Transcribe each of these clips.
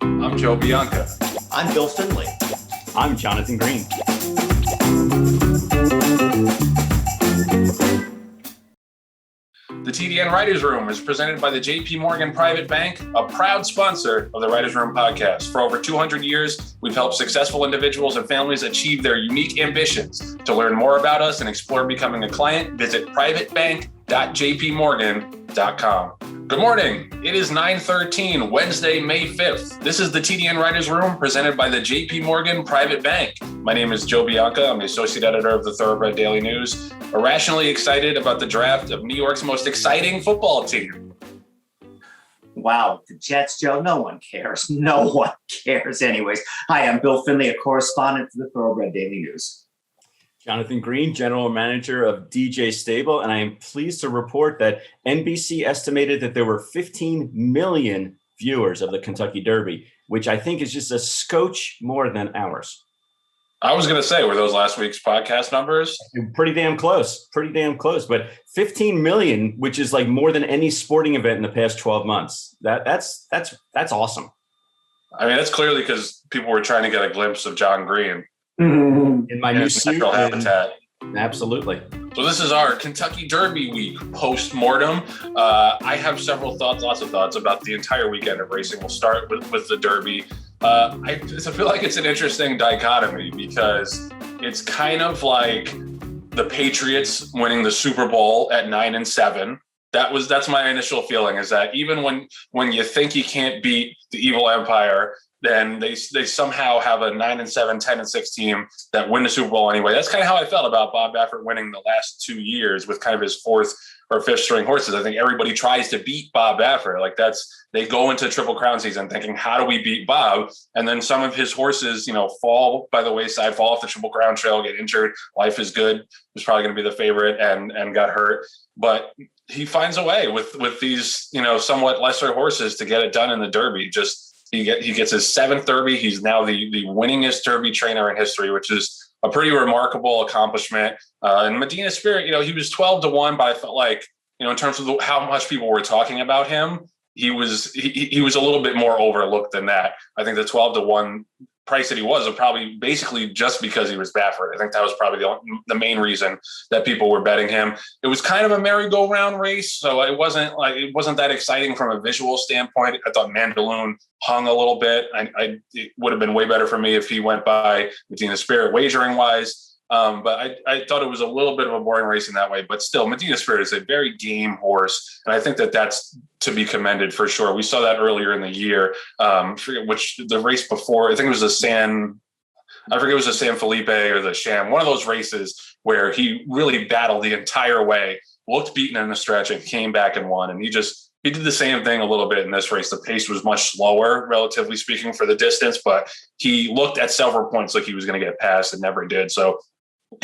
I'm Joe Bianca. I'm Bill Finley. I'm Jonathan Green. The TDN Writers Room is presented by the JP Morgan Private Bank, a proud sponsor of the Writers Room podcast. For over 200 years, we've helped successful individuals and families achieve their unique ambitions. To learn more about us and explore becoming a client, visit privatebank.jpmorgan.com. Good morning. It is 9:13, Wednesday, May 5th. This is the TDN Writers Room presented by the JP Morgan Private Bank. My name is Joe Bianca. I'm the associate editor of the Thoroughbred Daily News. Irrationally excited about the draft of New York's most exciting football team. Wow, the Jets, Joe, no one cares. No one cares anyways. Hi, I'm Bill Finley, a correspondent for the Thoroughbred Daily News. Jonathan Green, general manager of DJ Stable, and I am pleased to report that NBC estimated that there were 15 million viewers of the Kentucky Derby, which I think is just a scotch more than ours. I was going to say, were those last week's podcast numbers? Pretty damn close. But 15 million, which is like more than any sporting event in the past 12 months. That's awesome. I mean, that's clearly because people were trying to get a glimpse of John Green. In my new suit. Habitat. Absolutely. So this is our Kentucky Derby week post-mortem. I have several thoughts, lots of thoughts about the entire weekend of racing. We'll start with the Derby. I feel like it's an interesting dichotomy because it's kind of like the Patriots winning the Super Bowl at 9-7. That's my initial feeling, is that even when you think you can't beat the evil empire, then they somehow have a 9-7, 10-6 team that win the Super Bowl anyway. That's kind of how I felt about Bob Baffert winning the last 2 years with kind of his fourth or fifth string horses. I think everybody tries to beat Bob Baffert. Like they go into Triple Crown season thinking, how do we beat Bob? And then some of his horses, fall by the wayside, fall off the Triple Crown trail, get injured. Life is Good was probably going to be the favorite and got hurt. But he finds a way with these, somewhat lesser horses to get it done in the Derby. He gets his seventh Derby. He's now the winningest Derby trainer in history, which is a pretty remarkable accomplishment. And Medina Spirit, he was 12-1, but I felt like, in terms of how much people were talking about him, he was a little bit more overlooked than that. I think the 12-1 price that he was probably basically just because he was Baffert. I think that was probably the main reason that people were betting him. It was kind of a merry-go-round race, so it wasn't that exciting from a visual standpoint. I thought Mandaloon hung a little bit. It would have been way better for me if he went by Medina Spirit wagering-wise. But I thought it was a little bit of a boring race in that way. But still, Medina Spirit is a very game horse, and I think that's to be commended for sure. We saw that earlier in the year. Forget which the race before. I think it was the San Felipe or the Sham. One of those races where he really battled the entire way, looked beaten in the stretch, and came back and won. And he did the same thing a little bit in this race. The pace was much slower, relatively speaking, for the distance, but he looked at several points like he was going to get past and never did. So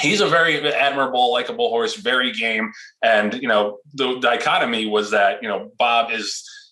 he's a very admirable, likable horse, very game. And, the dichotomy was that, Bob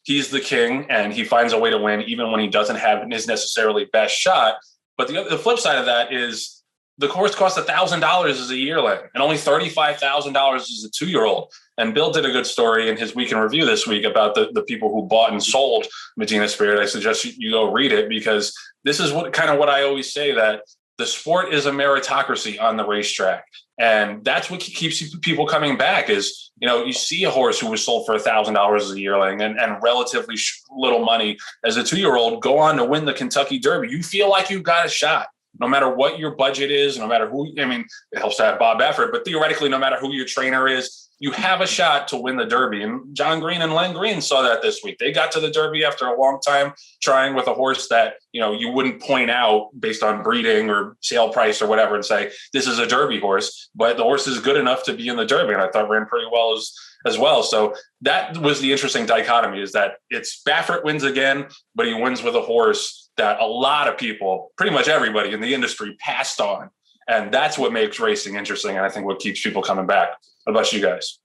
he's the king and he finds a way to win even when he doesn't have his necessarily best shot. But the flip side of that is the horse costs $1,000 as a yearling and only $35,000 as a 2-year-old. And Bill did a good story in his Week in Review this week about the people who bought and sold Medina Spirit. I suggest you go read it, because this is what I always say, that the sport is a meritocracy on the racetrack. And that's what keeps people coming back is, you see a horse who was sold for $1,000 as a yearling and relatively little money as a 2-year-old go on to win the Kentucky Derby. You feel like you've got a shot. No matter what your budget is, no matter who, it helps to have Bob Baffert, but theoretically, no matter who your trainer is, you have a shot to win the Derby. And John Green and Len Green saw that this week. They got to the Derby after a long time trying with a horse that, you wouldn't point out based on breeding or sale price or whatever and say, this is a Derby horse, but the horse is good enough to be in the Derby. And I thought ran pretty well as well. So that was the interesting dichotomy, is that it's Baffert wins again, but he wins with a horse that a lot of people, pretty much everybody in the industry, passed on. And that's what makes racing interesting. And I think what keeps people coming back. What about you guys?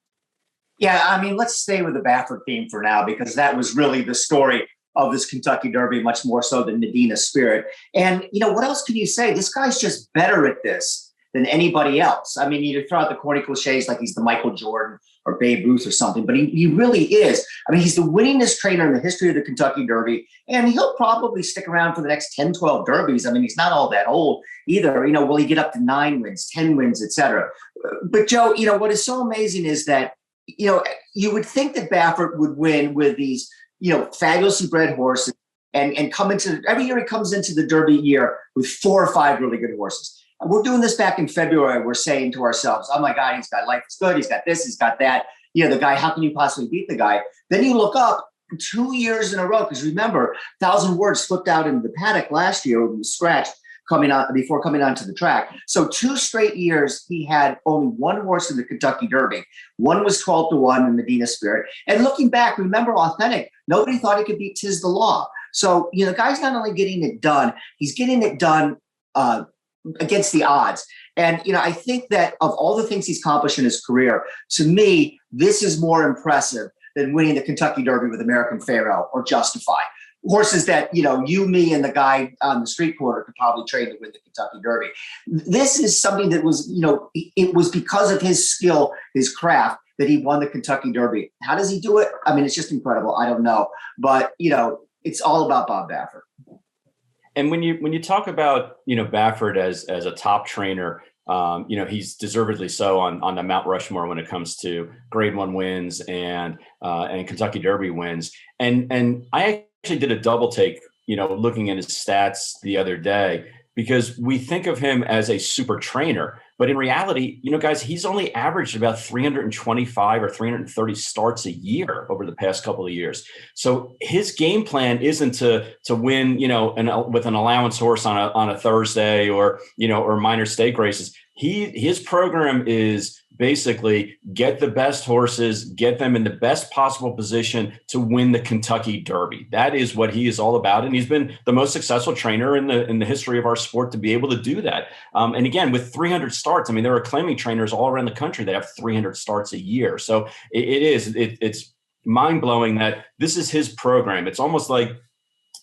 Yeah, let's stay with the Baffert theme for now, because that was really the story of this Kentucky Derby, much more so than Medina Spirit. And, what else can you say? This guy's just better at this than anybody else. I mean, you throw out the corny cliches like he's the Michael Jordan or Babe Ruth or something, but he really is. I mean, he's the winningest trainer in the history of the Kentucky Derby, and he'll probably stick around for the next 10, 12 Derbies. I mean, he's not all that old either. Will he get up to 9 wins, 10 wins, et cetera? But Joe, what is so amazing is that, you would think that Baffert would win with these, fabulously bred horses and come into every year he comes into the Derby year with 4 or 5 really good horses. And we're doing this back in February. We're saying to ourselves, oh my God, he's got Life is Good. He's got this, he's got that. The guy, how can you possibly beat the guy? Then you look up 2 years in a row, because remember, 1,000 Words flipped out into the paddock last year when he was scratched before coming onto the track. So 2 straight years, he had only 1 horse in the Kentucky Derby. One was 12-1 in Medina Spirit. And looking back, remember Authentic, nobody thought he could beat Tis the Law. So, the guy's not only getting it done, he's getting it done against the odds. And, I think that of all the things he's accomplished in his career, to me, this is more impressive than winning the Kentucky Derby with American Pharaoh or Justify. Horses that, you, me, and the guy on the street corner could probably trade to win the Kentucky Derby. This is something that was, it was because of his skill, his craft, that he won the Kentucky Derby. How does he do it? I mean, it's just incredible. I don't know. But, it's all about Bob Baffert. And when you talk about, Baffert as a top trainer, he's deservedly so on the Mount Rushmore when it comes to Grade 1 wins and Kentucky Derby wins. And I actually did a double take, looking at his stats the other day, because we think of him as a super trainer, but in reality, guys, he's only averaged about 325 or 330 starts a year over the past couple of years. So his game plan isn't to win, with an allowance horse on a Thursday or minor stake races. His program is basically get the best horses, get them in the best possible position to win the Kentucky Derby. That is what he is all about. And he's been the most successful trainer in the history of our sport to be able to do that. And again, with 300 starts, I mean, there are claiming trainers all around the country that have 300 starts a year. So it's mind blowing that this is his program. It's almost like,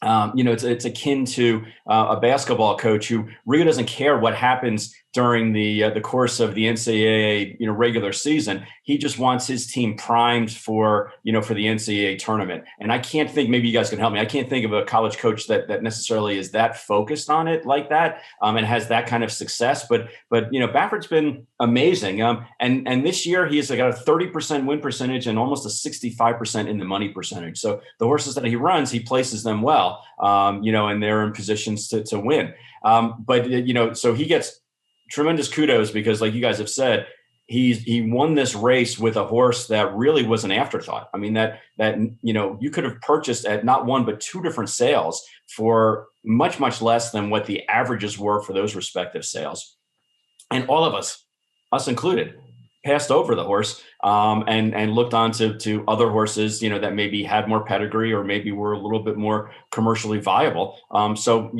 it's akin to a basketball coach who really doesn't care what happens during the course of the NCAA, regular season. He just wants his team primed for the NCAA tournament. And I can't think, maybe you guys can help me. I can't think of a college coach that necessarily is that focused on it like that, and has that kind of success. But Baffert's been amazing. And this year he's got a 30% win percentage and almost a 65% in the money percentage. So the horses that he runs, he places them well, and they're in positions to win. So he gets tremendous kudos because, like you guys have said, he won this race with a horse that really was an afterthought. I mean, that you could have purchased at not one but 2 different sales for much, much less than what the averages were for those respective sales. And all of us included, passed over the horse and looked on to other horses, that maybe had more pedigree or maybe were a little bit more commercially viable. So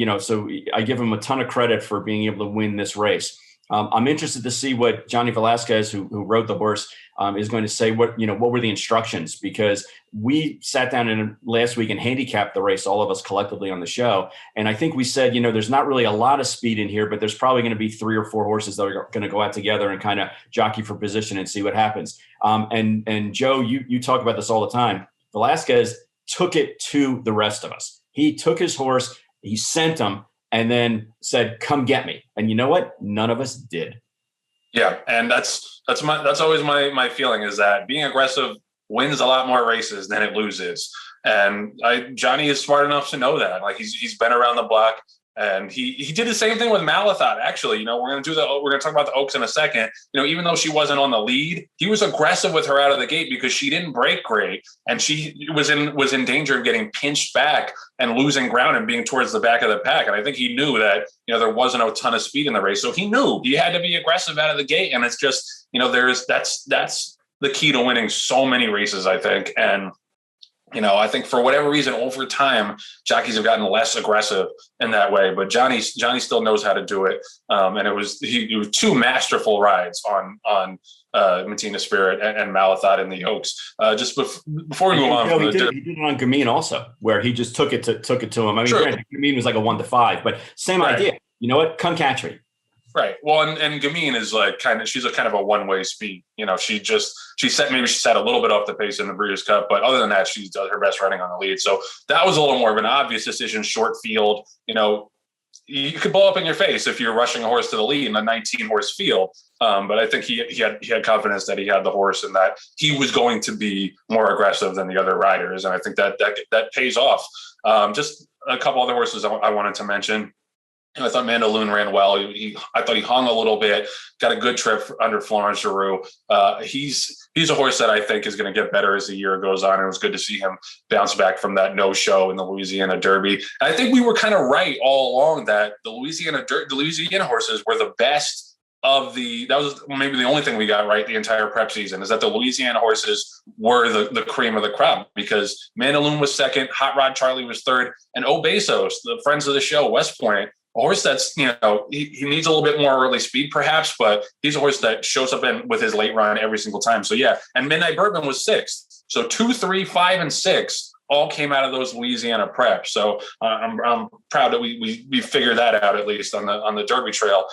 I give him a ton of credit for being able to win this race. I'm interested to see what Johnny Velazquez, who rode the horse, is going to say. What were the instructions? Because we sat down last week and handicapped the race, all of us collectively on the show. And I think we said, there's not really a lot of speed in here, but there's probably going to be 3 or 4 horses that are going to go out together and kind of jockey for position and see what happens. And Joe, you talk about this all the time. Velazquez took it to the rest of us. He took his horse, he sent him, and then said, "Come get me." And you know what? None of us did. Yeah, and that's always my feeling, is that being aggressive wins a lot more races than it loses. And Johnny is smart enough to know that. Like he's been around the block. And he did the same thing with Malathaat. Actually, we're going to talk about the Oaks in a second. Even though she wasn't on the lead, he was aggressive with her out of the gate because she didn't break great, and she was in danger of getting pinched back and losing ground and being towards the back of the pack. And I think he knew that there wasn't a ton of speed in the race, so he knew he had to be aggressive out of the gate. And it's just that's the key to winning so many races, I think. And I think for whatever reason, over time, jockeys have gotten less aggressive in that way. But Johnny still knows how to do it. And it was 2 masterful rides on Medina Spirit and Malathaat in the Oaks. Just before we move on, he did it on Gamine also, where he just took it to him. I mean, sure. Gamine was like a 1-5, but same idea. You know what? Come catch me. Right. Well, and Gamine is like she's a kind of a one-way speed. She set a little bit off the pace in the Breeders' Cup, but other than that, she does her best running on the lead. So that was a little more of an obvious decision, short field. You could blow up in your face if you're rushing a horse to the lead in a 19-horse field. But I think he had confidence that he had the horse and that he was going to be more aggressive than the other riders. And I think that pays off. Just a couple other horses I wanted to mention. I thought Mandaloon ran well. I thought he hung a little bit, got a good trip under Florence Giroux. He's a horse that I think is going to get better as the year goes on. And it was good to see him bounce back from that no-show in the Louisiana Derby. And I think we were kind of right all along that the Louisiana horses were the best that was maybe the only thing we got right the entire prep season, is that the Louisiana horses were the cream of the crop, because Mandaloon was second, Hot Rod Charlie was third, and Obesos, the friends of the show, West Point, a horse that's, he needs a little bit more early speed perhaps, but he's a horse that shows up with his late run every single time. So yeah, and Midnight Bourbon was sixth. So 2, 3, 5, and 6 all came out of those Louisiana preps. So I'm proud that we figured that out, at least on the Derby trail.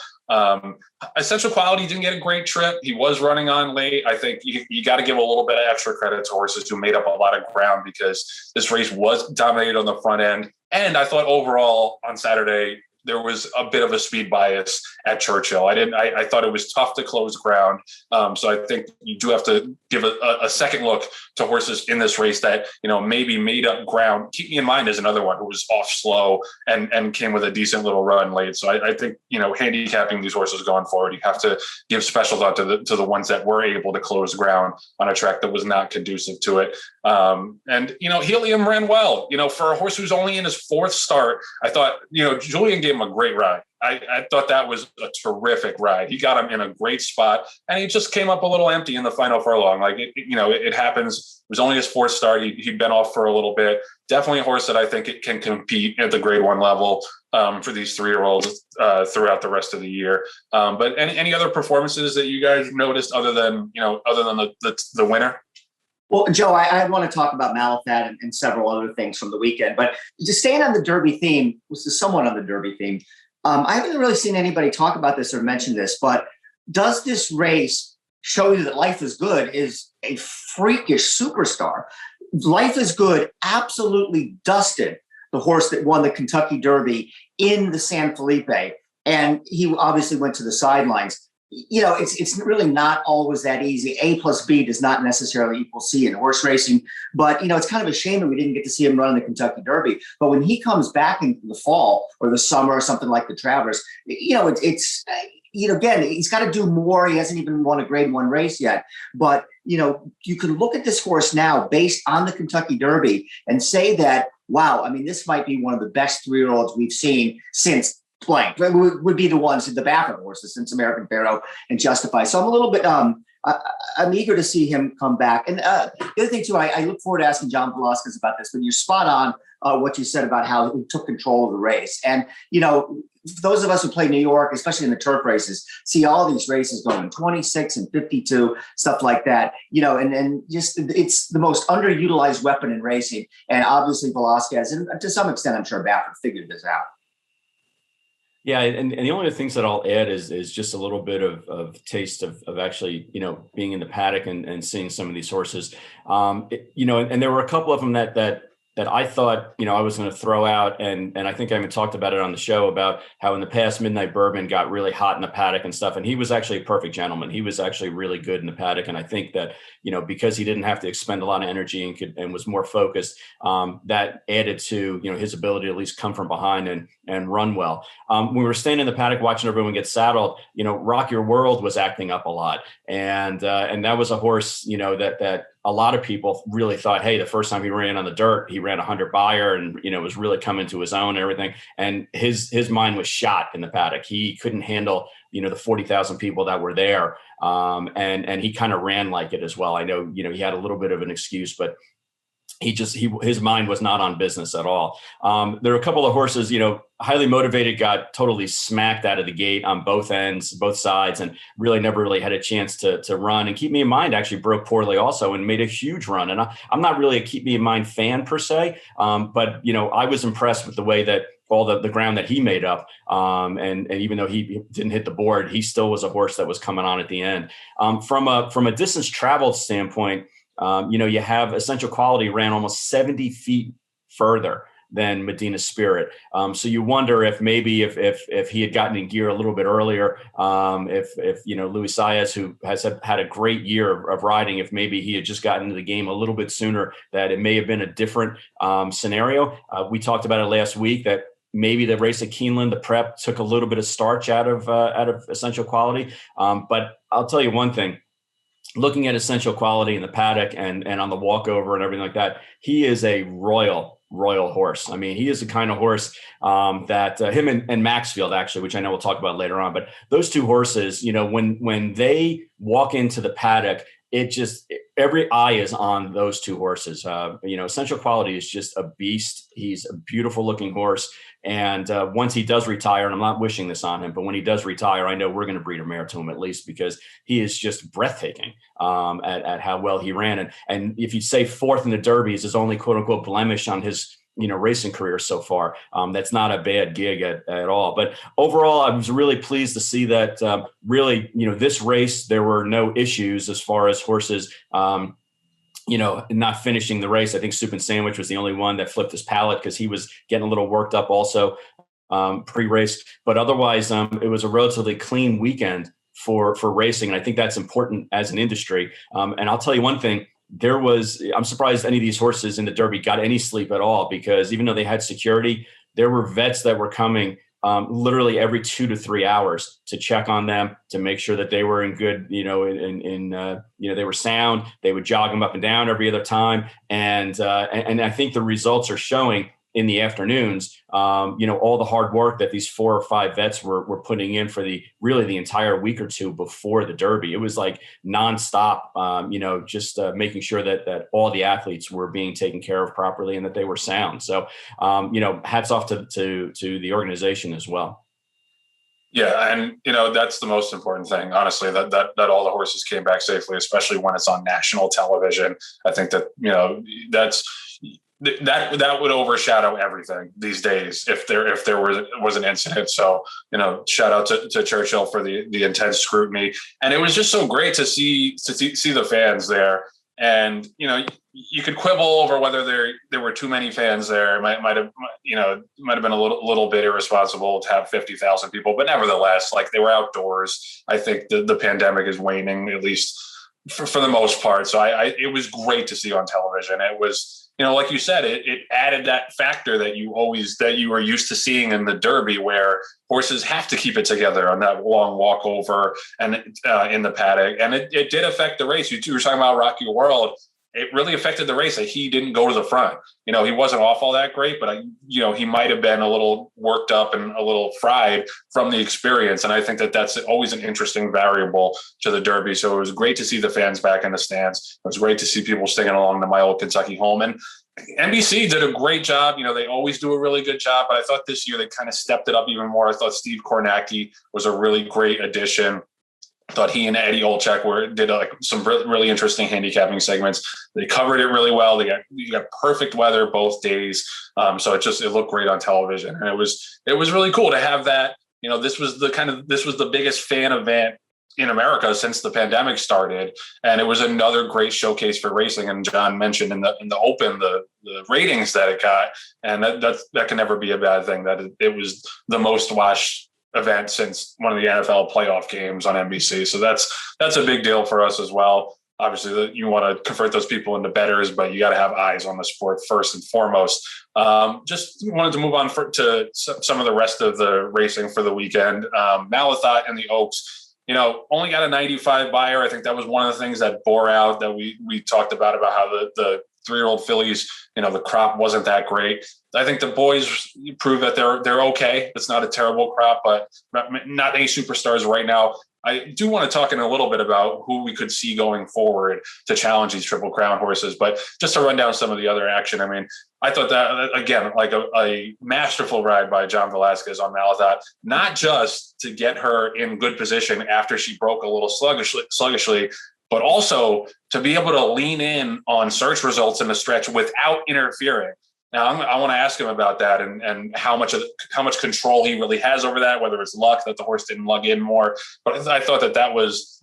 Essential Quality didn't get a great trip. He was running on late. I think you got to give a little bit of extra credit to horses who made up a lot of ground, because this race was dominated on the front end. And I thought overall on Saturday, there was a bit of a speed bias at Churchill. I thought it was tough to close ground. So I think you do have to give a second look to horses in this race that, maybe made up ground. Keep Me in Mind is another one who was off slow and came with a decent little run late. So I think, handicapping these horses going forward, you have to give special thought to the ones that were able to close ground on a track that was not conducive to it. Helium ran well, for a horse who's only in his fourth start. I thought, Julian gave him a great ride. I thought that was a terrific ride. He got him in a great spot, and he just came up a little empty in the final furlong. Like, it happens. It was only his fourth start. He'd been off for a little bit. Definitely a horse that I think it can compete at the grade 1 level for these 3-year-olds throughout the rest of the year. But any other performances that you guys noticed other than the winner? Well, Joe, I want to talk about Malathaat and several other things from the weekend, but just staying on the Derby theme, which is somewhat on the Derby theme. I haven't really seen anybody talk about this or mention this, but does this race show you that Life is Good is a freakish superstar? Life is Good absolutely dusted the horse that won the Kentucky Derby in the San Felipe, and he obviously went to the sidelines. It's really not always that easy. A plus B does not necessarily equal C in horse racing, but it's kind of a shame that we didn't get to see him run in the Kentucky Derby. But when he comes back in the fall or the summer or something like the Travers, again, he's got to do more. He hasn't even won a grade 1 race yet, but you can look at this horse now based on the Kentucky Derby and say that, wow, this might be one of the best 3-year-olds we've seen since blank. Would be the ones, the Baffert horses, since American Pharoah and Justify. So I'm a little bit, I'm eager to see him come back. And the other thing too, I look forward to asking John Velazquez about this, but you're spot on what you said about how he took control of the race. And, those of us who play New York, especially in the turf races, see all these races going 26 and 52, stuff like that, and just it's the most underutilized weapon in racing. And obviously Velazquez, and to some extent, I'm sure Baffert figured this out. Yeah, and the only things that I'll add is just a little bit of taste of actually, being in the paddock and seeing some of these horses. And there were a couple of them that I thought, I was going to throw out. And I think I even talked about it on the show about how in the past Midnight Bourbon got really hot in the paddock and stuff. And he was actually a perfect gentleman. He was actually really good in the paddock. And I think that, because he didn't have to expend a lot of energy and was more focused, that added to, his ability to at least come from behind and run well. When we were staying in the paddock watching everyone get saddled, Rock Your World was acting up a lot. And that was a horse, that a lot of people really thought, hey, the first time he ran on the dirt, he ran 100 Bayer and, was really coming to his own and everything. And his mind was shot in the paddock. He couldn't handle, the 40,000 people that were there. And he kind of ran like it as well. I know, he had a little bit of an excuse, but his mind was not on business at all. There were a couple of horses, highly motivated, got totally smacked out of the gate on both ends, both sides, and really never really had a chance to run. And Keep Me in Mind actually broke poorly also and made a huge run. And I'm not really a Keep Me in Mind fan per se, but I was impressed with the way that all the ground that he made up. And even though he didn't hit the board, he still was a horse that was coming on at the end. From a distance traveled standpoint, you have Essential Quality ran almost 70 feet further than Medina Spirit. So you wonder if maybe if he had gotten in gear a little bit earlier, if Luis Saez, who has had a great year of riding, if maybe he had just gotten into the game a little bit sooner, that it may have been a different scenario. We talked about it last week that maybe the race at Keeneland, the prep took a little bit of starch out of Essential Quality. But I'll tell you one thing. Looking at Essential Quality in the paddock and on the walkover and everything like that, he is a royal horse. I mean, he is the kind of horse that him and Maxfield, actually, which I know we'll talk about later on. But those two horses, when they walk into the paddock, every eye is on those two horses. Essential Quality is just a beast. He's a beautiful looking horse. And once he does retire, and I'm not wishing this on him, but when he does retire, I know we're going to breed a mare to him at least, because he is just breathtaking at how well he ran. And if you say fourth in the Derby is his only quote unquote blemish on his racing career so far, that's not a bad gig at all. But overall, I was really pleased to see that this race, there were no issues as far as horses not finishing the race. I think Soup and Sandwich was the only one that flipped his palate because he was getting a little worked up also pre-race. But otherwise, it was a relatively clean weekend for racing. And I think that's important as an industry. And I'll tell you one thing, I'm surprised any of these horses in the Derby got any sleep at all, because even though they had security, there were vets that were coming literally every 2 to 3 hours to check on them, to make sure that they were in good, they were sound. They would jog them up and down every other time. And I think the results are showing in the afternoons, all the hard work that these 4 or 5 vets were putting in for the entire week or two before the Derby. It was like nonstop, making sure that all the athletes were being taken care of properly and that they were sound. So, hats off to the organization as well. Yeah. And, that's the most important thing, honestly, that all the horses came back safely, especially when it's on national television. I think that, that would overshadow everything these days if there was an incident. So, shout out to Churchill for the intense scrutiny. And it was just so great to see the fans there. And, you could quibble over whether there were too many fans there. It might have been a little bit irresponsible to have 50,000 people, but nevertheless, like, they were outdoors. I think the pandemic is waning, at least for the most part. So it was great to see on television. It was, like you said, it added that factor that you were used to seeing in the Derby, where horses have to keep it together on that long walkover and in the paddock. And it did affect the race. You were talking about Rocky World. It really affected the race that he didn't go to the front. He wasn't off all that great, but he might have been a little worked up and a little fried from the experience. And I think that that's always an interesting variable to the Derby. So it was great to see the fans back in the stands. It was great to see people singing along to My Old Kentucky Home. And NBC did a great job. They always do a really good job, but I thought this year they kind of stepped it up even more. I thought Steve Kornacki was a really great addition. I thought he and Eddie Olczyk did some really interesting handicapping segments. They covered it really well. You got perfect weather both days, so it looked great on television, and it was really cool to have that. This was the biggest fan event in America since the pandemic started, and it was another great showcase for racing. And John mentioned in the Open the ratings that it got, and that can never be a bad thing. That it was the most watched event since one of the NFL playoff games on NBC. So that's a big deal for us as well. Obviously, you want to convert those people into bettors, but you got to have eyes on the sport first and foremost. Just wanted to move on to some of the rest of the racing for the weekend. Malathaat and the Oaks, only got a 95 buyer. I think that was one of the things that bore out, that we talked about how the 3-year-old fillies, the crop wasn't that great. I think the boys prove that they're okay. It's not a terrible crop, but not any superstars right now. I do want to talk in a little bit about who we could see going forward to challenge these Triple Crown horses. But just to run down some of the other action, I thought that, again, like a masterful ride by John Velazquez on Malathaat, not just to get her in good position after she broke a little sluggishly, but also to be able to lean in on search results in the stretch without interfering. Now I want to ask him about that and how much control he really has over that, whether it's luck that the horse didn't lug in more. But I thought that was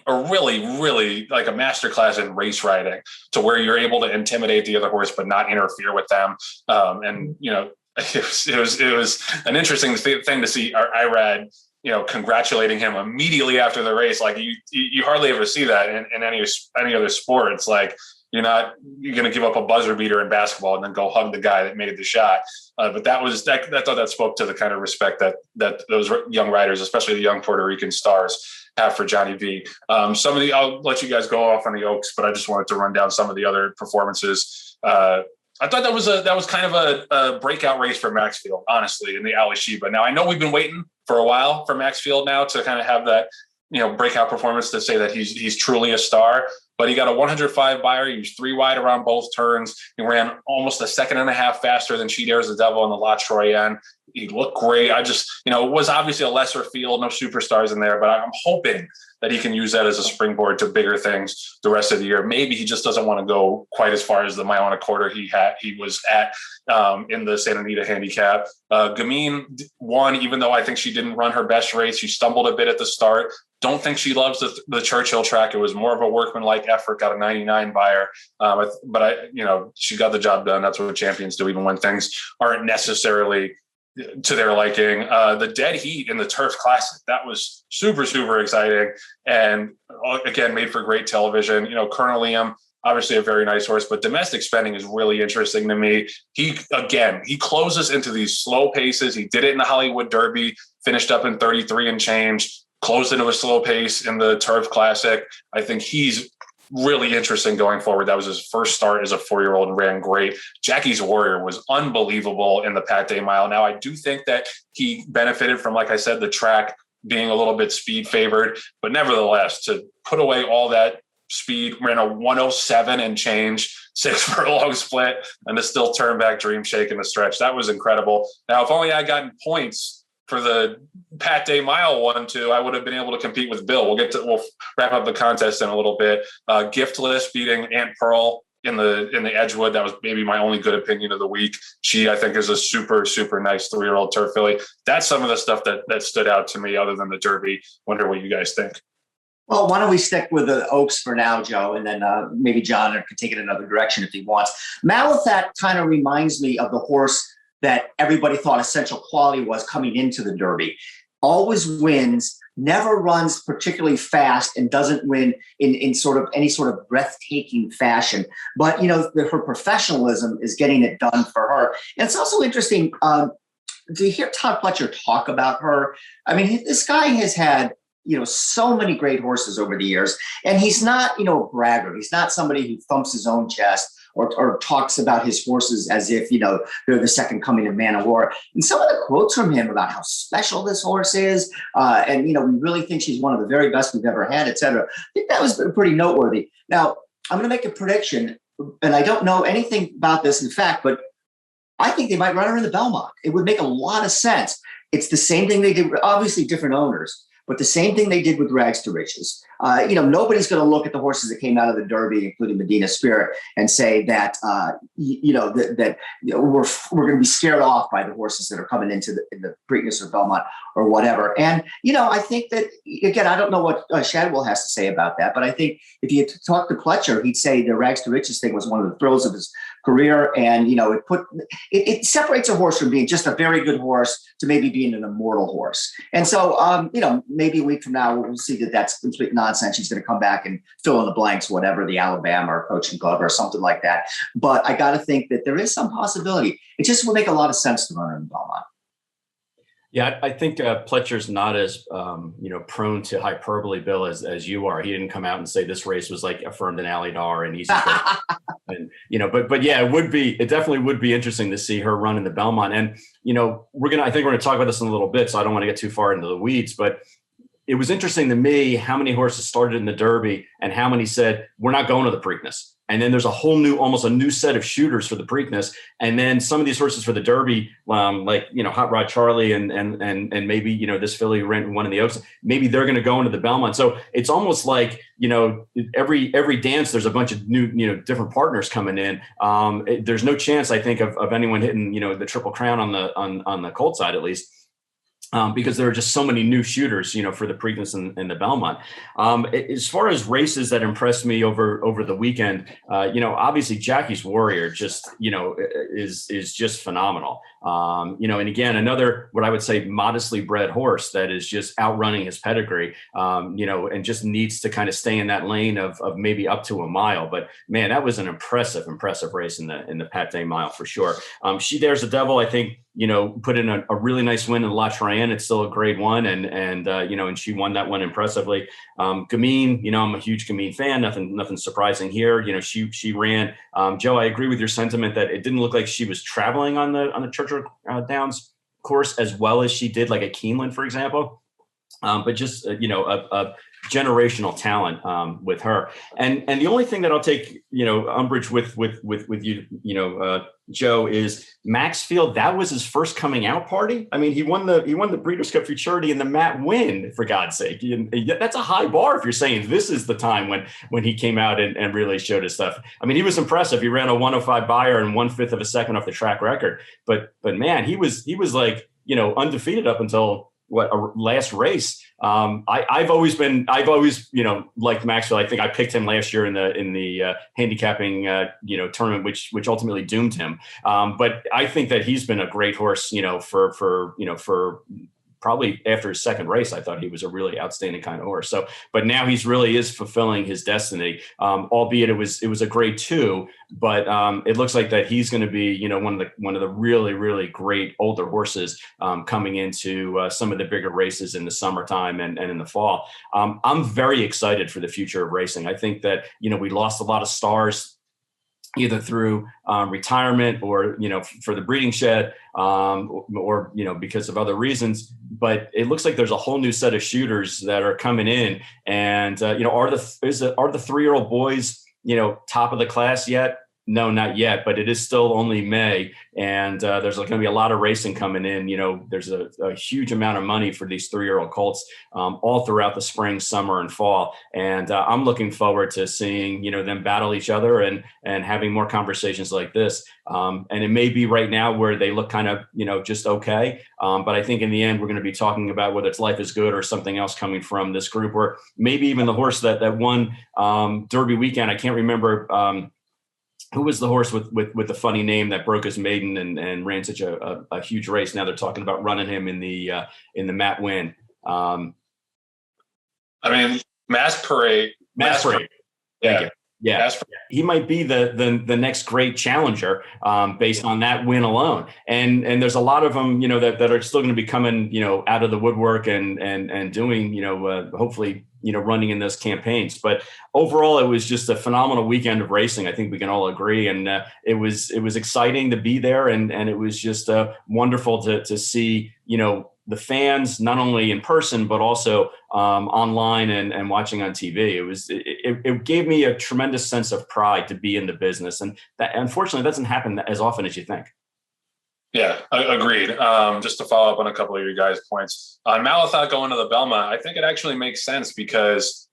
a really, really like a masterclass in race riding, to where you're able to intimidate the other horse but not interfere with them. And it was an interesting thing to see Irad, congratulating him immediately after the race. Like you hardly ever see that in any other sport. It's like, you're going to give up a buzzer beater in basketball and then go hug the guy that made the shot. But I thought that spoke to the kind of respect that those young riders, especially the young Puerto Rican stars, have for Johnny V. I'll let you guys go off on the Oaks, but I just wanted to run down some of the other performances. I thought that was kind of a breakout race for Maxfield, honestly, in the Ali Sheba. Now I know we've been waiting for a while for Maxfield now to kind of have that, breakout performance to say that he's truly a star. But he got a 105 Beyer. He was 3 wide around both turns. He ran almost a second and a half faster than She Dares the Devil in the La Troyenne. He looked great. I just, it was obviously a lesser field, no superstars in there, but I'm hoping that he can use that as a springboard to bigger things the rest of the year. Maybe he just doesn't want to go quite as far as the mile and a quarter he was at in the Santa Anita handicap. Gamine won, even though I think she didn't run her best race. She stumbled a bit at the start. Don't think she loves the Churchill track. It was more of a workmanlike effort, got a 99 Beyer. But she got the job done. That's what champions do, even when things aren't necessarily to their liking. The dead heat in the Turf Classic, that was super, super exciting. And again, made for great television. Colonel Liam, obviously a very nice horse, but domestic spending is really interesting to me. He closes into these slow paces. He did it in the Hollywood Derby, finished up in 33 and change, closed into a slow pace in the Turf Classic. I think he's really interesting going forward. That was his first start as a 4-year-old and ran great. Jackie's Warrior was unbelievable in the Pat Day Mile. Now, I do think that he benefited from, like I said, the track being a little bit speed favored, but nevertheless, to put away all that speed, ran a 107 and change, 6 furlong split, and to still turn back Dream Shake in the stretch. That was incredible. Now, if only I gotten points for the Pat Day Mile 1-2, I would have been able to compete with Bill. We'll wrap up the contest in a little bit. Giftless beating Aunt Pearl in the Edgewood. That was maybe my only good opinion of the week. She, I think, is a super, super nice 3-year-old turf filly. That's some of the stuff that stood out to me other than the Derby. Wonder what you guys think. Well, why don't we stick with the Oaks for now, Joe, and then maybe John can take it another direction if he wants. Malathaat kind of reminds me of the horse that everybody thought Essential Quality was coming into the Derby. Always wins, never runs particularly fast, and doesn't win in sort of any sort of breathtaking fashion. But, her professionalism is getting it done for her. And it's also interesting to hear Todd Pletcher talk about her. I mean, this guy has had, so many great horses over the years, and he's not, a braggart. He's not somebody who thumps his own chest or talks about his horses as if, they're the second coming of Man of War. And some of the quotes from him about how special this horse is, and, we really think she's one of the very best we've ever had, et cetera. I think that was pretty noteworthy. Now, I'm going to make a prediction, and I don't know anything about this in fact, but I think they might run her in the Belmont. It would make a lot of sense. It's the same thing they did, obviously different owners, but the same thing they did with Rags to Riches. Nobody's going to look at the horses that came out of the Derby, including Medina Spirit, and say that we're going to be scared off by the horses that are coming into the Preakness or Belmont or whatever. And I think that, again, I don't know what Shadwell has to say about that, but I think if you talk to Pletcher, he'd say the Rags to Riches thing was one of the thrills of his career, and it separates a horse from being just a very good horse to maybe being an immortal horse. And so maybe a week from now we'll see that that's complete nonsense. She's going to come back and fill in the blanks, whatever, the Alabama or Coaching Club or something like that. But I got to think that there is some possibility. It just will make a lot of sense to run her in Belmont. Yeah, I think Pletcher's not as prone to hyperbole, Bill, as you are. He didn't come out and say this race was like affirmed in Alydar and easy. And but yeah, it definitely would be interesting to see her run in the Belmont. And I think we're gonna talk about this in a little bit, so I don't want to get too far into the weeds. But it was interesting to me how many horses started in the Derby and how many said, we're not going to the Preakness. And then there's a whole new, almost a new set of shooters for the Preakness. And then some of these horses for the Derby, like, Hot Rod Charlie and maybe, this filly who ran one in the Oaks, maybe they're going to go into the Belmont. So it's almost like, every dance, there's a bunch of new, different partners coming in. There's no chance, I think, of anyone hitting, the Triple Crown on the colt side, at least. Because there are just so many new shooters, for the Preakness and the Belmont. As far as races that impressed me over the weekend, obviously Jackie's Warrior just, is just phenomenal. And again, another, what I would say, modestly bred horse that is just outrunning his pedigree, and just needs to kind of stay in that lane of maybe up to a mile. But man, that was an impressive race in the Pate Mile for sure. She Dares the Devil, I think, put in a really nice win in La Traienne. It's still a grade one. And she won that one impressively. Gamine, I'm a huge Gamine fan. Nothing surprising here. She ran. Joe, I agree with your sentiment that it didn't look like she was traveling on the Churchill Downs course as well as she did like at Keeneland, for example. But just, a generational talent with her. And the only thing that I'll take, umbrage with you, Joe, is Maxfield. That was his first coming out party. I mean, he won the Breeders' Cup Futurity in the Matt win, for God's sake. And that's a high bar if you're saying this is the time when he came out and really showed his stuff. I mean, he was impressive. He ran a 105 Beyer and 1/5 of a second off the track record. But man, he was like, undefeated up until last race. I've always liked Maxwell. I think I picked him last year in the handicapping tournament, which ultimately doomed him. But I think that he's been a great horse, for probably after his second race. I thought he was a really outstanding kind of horse. So, but now he's really is fulfilling his destiny. Albeit it was a grade 2, but it looks like that he's going to be, one of the really, really great older horses coming into some of the bigger races in the summertime and in the fall. I'm very excited for the future of racing. I think that, we lost a lot of stars either through retirement or, for the breeding shed or because of other reasons. But it looks like there's a whole new set of shooters that are coming in. And, are the 3-year-old boys, top of the class yet? No, not yet, but it is still only May. And there's going to be a lot of racing coming in. There's a huge amount of money for these 3-year-old colts all throughout the spring, summer, and fall. And I'm looking forward to seeing, them battle each other and having more conversations like this. And it may be right now where they look kind of, just okay. But I think in the end, we're going to be talking about whether it's Life is Good or something else coming from this group, or maybe even the horse that won Derby weekend. I can't remember who was the horse with the funny name that broke his maiden and ran such a huge race. Now they're talking about running him in the Matt win. Mass Parade. Thank you. Yeah, Mass Parade. He might be the next great challenger based on that win alone. And there's a lot of them, that are still going to be coming, out of the woodwork and doing, hopefully, running in those campaigns. But overall, it was just a phenomenal weekend of racing. I think we can all agree. And it was exciting to be there. And it was just wonderful to see, the fans, not only in person, but also online and watching on TV. It gave me a tremendous sense of pride to be in the business. And that, unfortunately, doesn't happen as often as you think. Yeah, agreed. Just to follow up on a couple of your guys' points on Malathaat going to the Belmont, I think it actually makes sense because,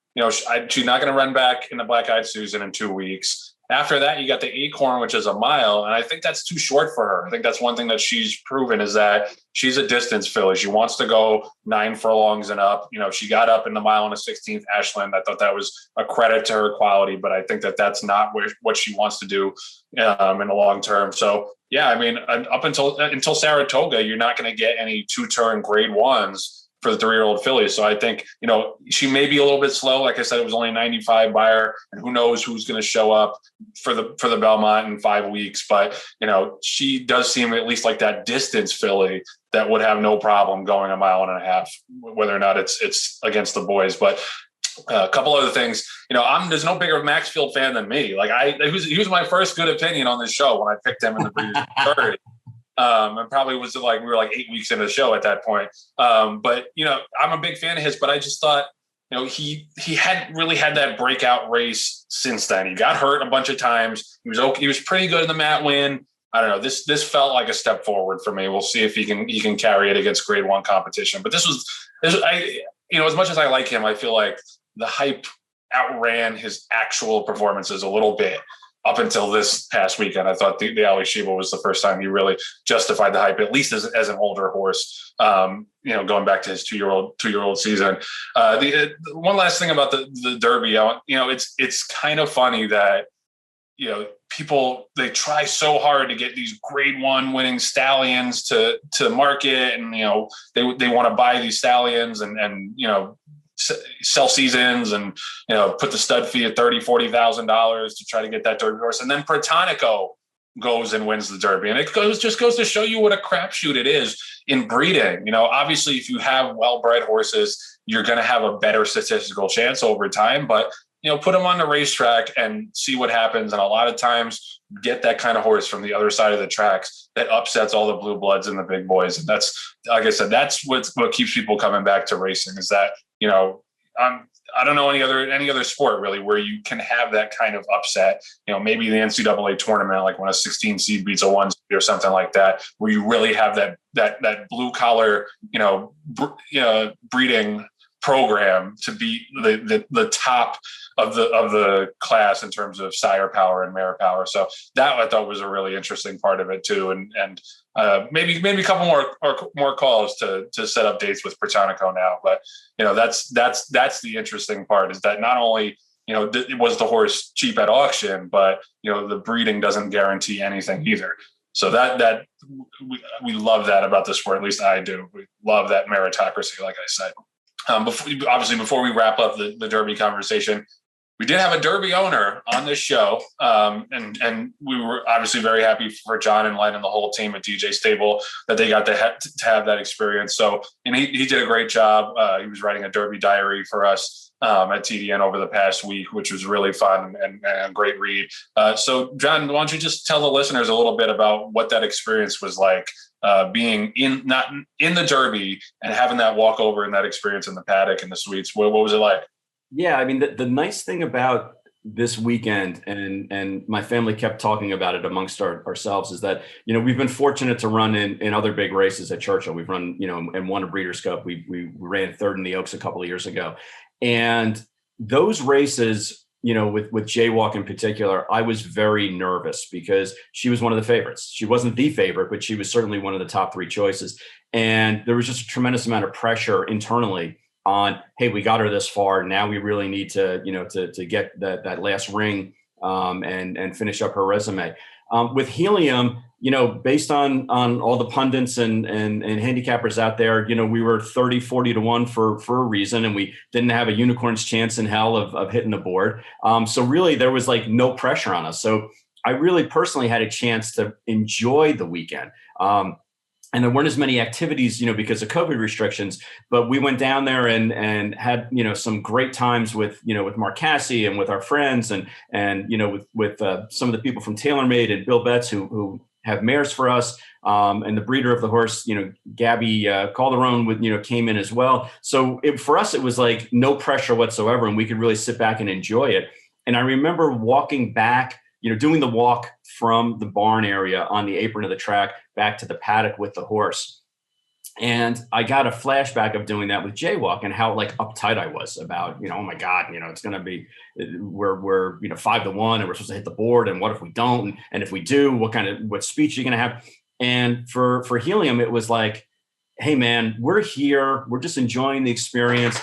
she's not going to run back in the Black Eyed Susan in 2 weeks. After that, you got the Acorn, which is a mile. And I think that's too short for her. I think that's one thing that she's proven is that she's a distance filly. She wants to go 9 furlongs and up. She got up in the mile and a 16th Ashland. I thought that was a credit to her quality, but I think that that's not what she wants to do in the long term. So, yeah, up until Saratoga, you're not going to get any 2-turn grade 1s for the 3-year-old filly. So I think, she may be a little bit slow. Like I said, it was only 95 Beyer, and who knows who's going to show up for the Belmont in 5 weeks. But, she does seem at least like that distance filly that would have no problem going 1.5 miles, whether or not it's against the boys. But a couple other things, there's no bigger Maxfield fan than me. Like he was my first good opinion on this show when I picked him in the Breeders' 30. And probably was like, we were like 8 weeks into the show at that point. But, I'm a big fan of his, but I just thought, he hadn't really had that breakout race since then. He got hurt a bunch of times. He was okay. He was pretty good in the Mat win. I don't know. This felt like a step forward for me. We'll see if he can carry it against Grade 1 competition. But this was as much as I like him, I feel like the hype outran his actual performances a little bit up until this past weekend. I thought the Ali Sheba was the first time he really justified the hype, at least as an older horse. Going back to his two-year-old season. The one last thing about the Derby, it's kind of funny that people, they try so hard to get these Grade 1 winning stallions to market, and they want to buy these stallions and sell seasons and put the stud fee at $30,000-$40,000 to try to get that Derby horse, and then Pratonico goes and wins the Derby, and it just goes to show you what a crapshoot it is in breeding. Obviously, if you have well-bred horses, you're going to have a better statistical chance over time, but put them on the racetrack and see what happens. And a lot of times get that kind of horse from the other side of the tracks that upsets all the blue bloods and the big boys. And that's, like I said, that's what keeps people coming back to racing, is that, I don't know any other sport really where you can have that kind of upset, maybe the NCAA tournament, like when a 16 seed beats a 1 seed or something like that, where you really have that blue collar, breeding program to be the top of the class in terms of sire power and mare power. So that I thought was a really interesting part of it too. And maybe a couple more calls to set up dates with Pratonico now. But that's the interesting part, is that not only was the horse cheap at auction, but the breeding doesn't guarantee anything either. So that we love that about the sport. At least I do. We love that meritocracy, like I said. Before we wrap up the Derby conversation, we did have a Derby owner on this show, and we were obviously very happy for John and Len and the whole team at DJ Stable that they got to have that experience. So, and he did a great job. He was writing a Derby diary for us at TDN over the past week, which was really fun and a great read. So, John, why don't you just tell the listeners a little bit about what that experience was like, being not in the Derby and having that walkover and that experience in the paddock and the suites. What was it like? Yeah, I mean, the nice thing about this weekend, and my family kept talking about it amongst ourselves, is that, we've been fortunate to run in other big races at Churchill. We've run, and won a Breeders' Cup. We ran third in the Oaks a couple of years ago. And those races, with Jaywalk in particular, I was very nervous because she was one of the favorites. She wasn't the favorite, but she was certainly one of the top 3 choices. And there was just a tremendous amount of pressure internally on, hey, we got her this far. Now we really need to, to get that last ring and finish up her resume. With Helium, based on all the pundits and handicappers out there, we were 30, 40 to 1 for a reason, and we didn't have a unicorn's chance in hell of hitting the board. So really there was like no pressure on us. So I really personally had a chance to enjoy the weekend. And there weren't as many activities, because of COVID restrictions, but we went down there and had, some great times with Mark Cassie and with our friends and with some of the people from TaylorMade and Bill Betts who have mares for us. And the breeder of the horse, Gabby Calderon came in as well. So for us, it was like no pressure whatsoever. And we could really sit back and enjoy it. And I remember walking back, doing the walk from the barn area on the apron of the track back to the paddock with the horse. And I got a flashback of doing that with Jaywalk and how like uptight I was about, oh my God, it's going to be, we're 5 to 1 and we're supposed to hit the board. And what if we don't? And if we do, what speech are you going to have? And for Helium, it was like, hey man, we're here. We're just enjoying the experience.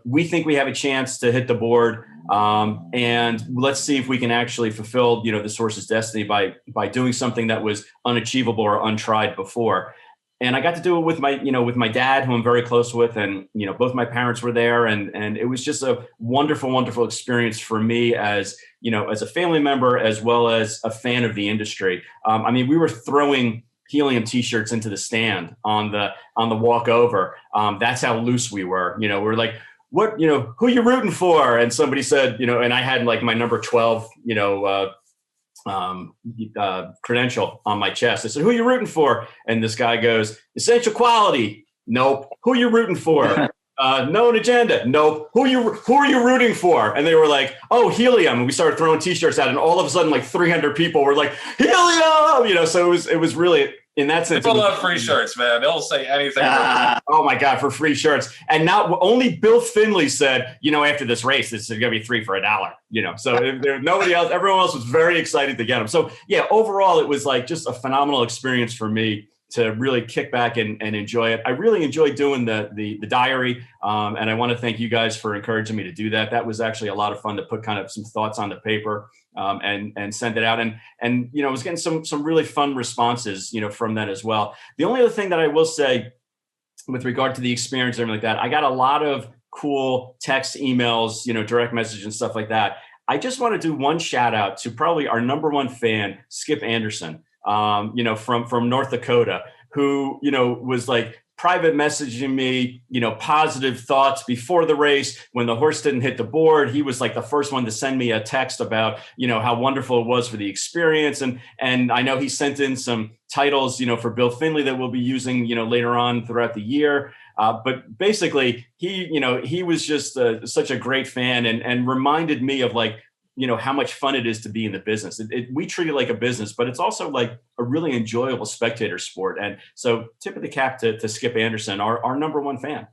We think we have a chance to hit the board. And let's see if we can actually fulfill, this horse's destiny by doing something that was unachievable or untried before. And I got to do it with my dad, who I'm very close with. And, both my parents were there, and it was just a wonderful, wonderful experience for me as a family member, as well as a fan of the industry. We were throwing Helium t-shirts into the stand on the walk over. That's how loose we were. We're like, what, who you rooting for? And somebody said, and I had like my number 12, credential on my chest. I said, "Who are you rooting for?" And this guy goes, "Essential Quality." Nope. "Who are you rooting for?" "Known Agenda." Nope. Who are you rooting for? And they were like, "Oh, Helium." And we started throwing T-shirts out, and all of a sudden, like 300 people were like, "Helium!" So it was really, in that sense. People love free shirts, man. They'll say anything. Oh my God, for free shirts. And now only Bill Finley said, after this race, this is going to be 3 for $1. So there nobody else, everyone else was very excited to get them. So yeah, overall, it was like just a phenomenal experience for me to really kick back and enjoy it. I really enjoyed doing the diary. And I want to thank you guys for encouraging me to do that. That was actually a lot of fun to put kind of some thoughts on the paper and send it out. And I was getting some really fun responses, from that as well. The only other thing that I will say with regard to the experience and everything like that, I got a lot of cool text, emails, direct message and stuff like that. I just want to do one shout out to probably our number one fan, Skip Anderson. From North Dakota, who, was like private messaging me, positive thoughts before the race. When the horse didn't hit the board, he was like the first one to send me a text about, how wonderful it was for the experience. And I know he sent in some titles, for Bill Finley that we'll be using, later on throughout the year. But basically, he was just such a great fan and reminded me of like, how much fun it is to be in the business. We treat it like a business, but it's also like a really enjoyable spectator sport. And so tip of the cap to Skip Anderson, our number one fan.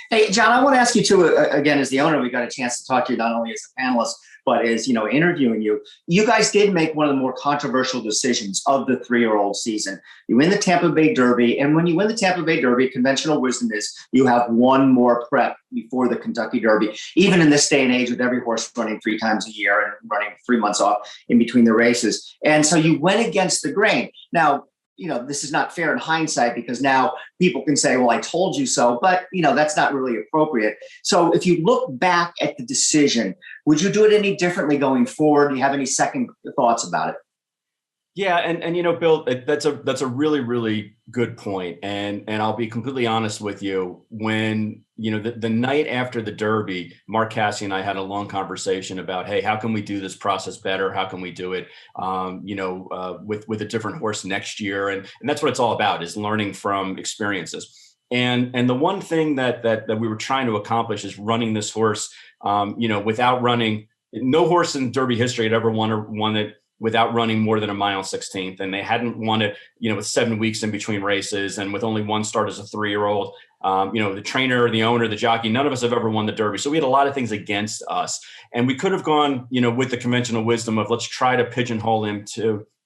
Hey, John, I want to ask you too, again, as the owner, we got a chance to talk to you not only as a panelist, but as, interviewing you. You guys did make one of the more controversial decisions of the 3-year-old season. You win the Tampa Bay Derby. And when you win the Tampa Bay Derby, conventional wisdom is you have one more prep before the Kentucky Derby, even in this day and age with every horse running 3 times a year and running 3 months off in between the races. And so you went against the grain. Now, this is not fair in hindsight because now people can say, well, I told you so, but that's not really appropriate. So if you look back at the decision, would you do it any differently going forward? Do you have any second thoughts about it? Yeah. And Bill, that's a really, really good point. And I'll be completely honest with you. When, the night after the Derby, Mark Cassie and I had a long conversation about, hey, how can we do this process better? How can we do it, with a different horse next year? And that's what it's all about, is learning from experiences. And the one thing that we were trying to accomplish is running this horse, without running. No horse in Derby history had ever won it without running more than 1.16 miles. And they hadn't won it, with 7 weeks in between races and with only one start as a 3-year-old. The trainer, the owner, the jockey, none of us have ever won the Derby. So we had a lot of things against us. And we could have gone, with the conventional wisdom of let's try to pigeonhole him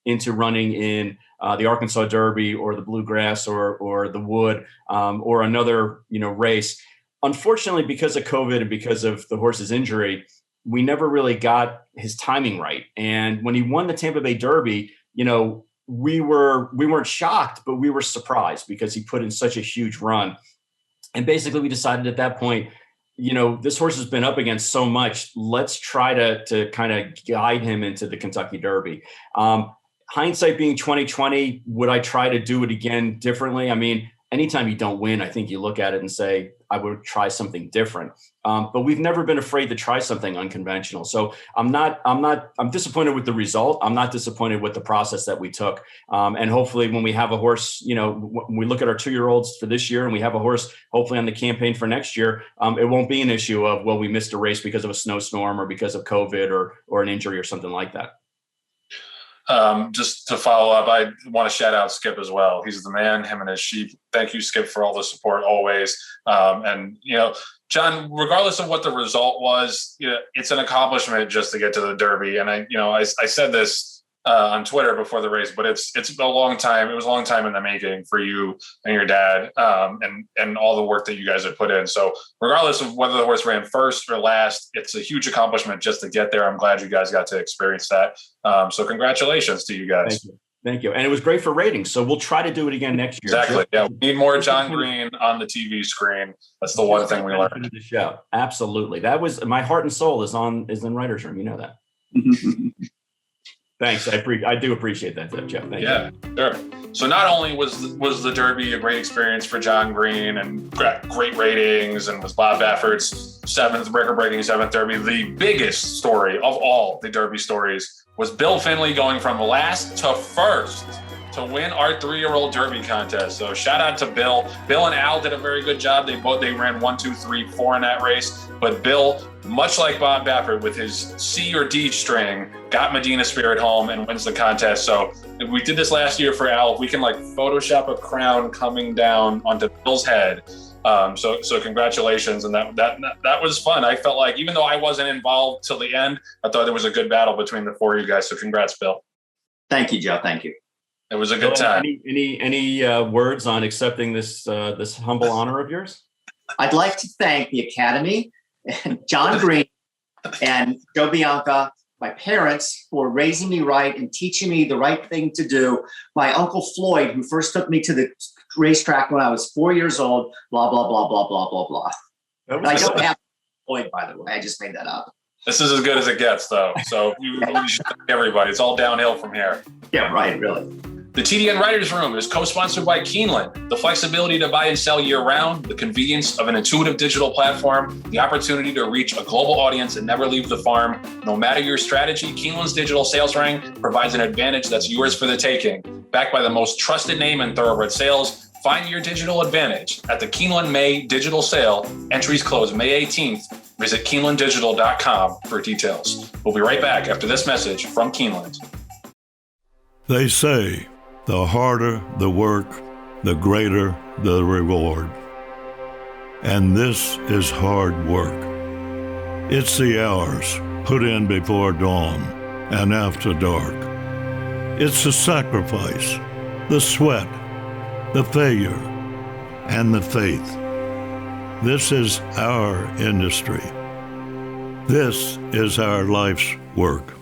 into running in the Arkansas Derby or the Bluegrass or the Wood or another, race. Unfortunately, because of COVID and because of the horse's injury, we never really got his timing right. And when he won the Tampa Bay Derby, we weren't shocked, but we were surprised because he put in such a huge run. And basically we decided at that point, this horse has been up against so much. Let's try to kind of guide him into the Kentucky Derby. Hindsight being 2020, would I try to do it again differently? I mean, anytime you don't win, I think you look at it and say, I would try something different. But we've never been afraid to try something unconventional. So I'm disappointed with the result. I'm not disappointed with the process that we took. And hopefully when we have a horse, when we look at our 2-year-olds for this year and we have a horse, hopefully on the campaign for next year, it won't be an issue of, well, we missed a race because of a snowstorm or because of COVID or an injury or something like that. Just to follow up, I want to shout out Skip as well. He's the man, him and his sheep. Thank you, Skip, for all the support always. And, John, regardless of what the result was, it's an accomplishment just to get to the Derby. And I said this on Twitter before the race, but it's a long time. It was a long time in the making for you and your dad, and all the work that you guys have put in. So regardless of whether the horse ran first or last, it's a huge accomplishment just to get there. I'm glad you guys got to experience that. So congratulations to you guys. Thank you. And it was great for ratings. So we'll try to do it again next year. Exactly. Yeah. We need more John Green on the TV screen. That's the one thing we learned. The show. Absolutely. That was my heart and soul is in writer's room. You know that. Thanks. I do appreciate that, Jeff. Thank you. Yeah, sure. So not only was the Derby a great experience for John Green and great ratings, and was Bob Baffert's record-breaking seventh Derby, the biggest story of all the Derby stories was Bill Finley going from last to first to win our 3-year-old Derby contest. So shout out to Bill. Bill and Al did a very good job. They ran 1, 2, 3, 4 in that race. But Bill, much like Bob Baffert with his C or D string, got Medina Spirit home and wins the contest. So we did this last year for Al. If we can Photoshop a crown coming down onto Bill's head. So congratulations. And that was fun. I felt like, even though I wasn't involved till the end, I thought there was a good battle between the 4 of you guys. So congrats, Bill. Thank you, Joe. Thank you. It was a good time. Any words on accepting this humble honor of yours? I'd like to thank the Academy, and John Green, and Joe Bianca, my parents, for raising me right and teaching me the right thing to do. My Uncle Floyd, who first took me to the racetrack when I was 4 years old, blah, blah, blah, blah, blah, blah, blah. I don't have Floyd, by the way. I just made that up. This is as good as it gets, though. So we should thank everybody. It's all downhill from here. Yeah, right, really. The TDN Writers Room is co-sponsored by Keeneland. The flexibility to buy and sell year-round, the convenience of an intuitive digital platform, the opportunity to reach a global audience and never leave the farm. No matter your strategy, Keeneland's digital sales ring provides an advantage that's yours for the taking. Backed by the most trusted name in thoroughbred sales, find your digital advantage at the Keeneland May Digital Sale. Entries close May 18th. Visit KeenelandDigital.com for details. We'll be right back after this message from Keeneland. They say, the harder the work, the greater the reward. And this is hard work. It's the hours put in before dawn and after dark. It's the sacrifice, the sweat, the failure, and the faith. This is our industry. This is our life's work.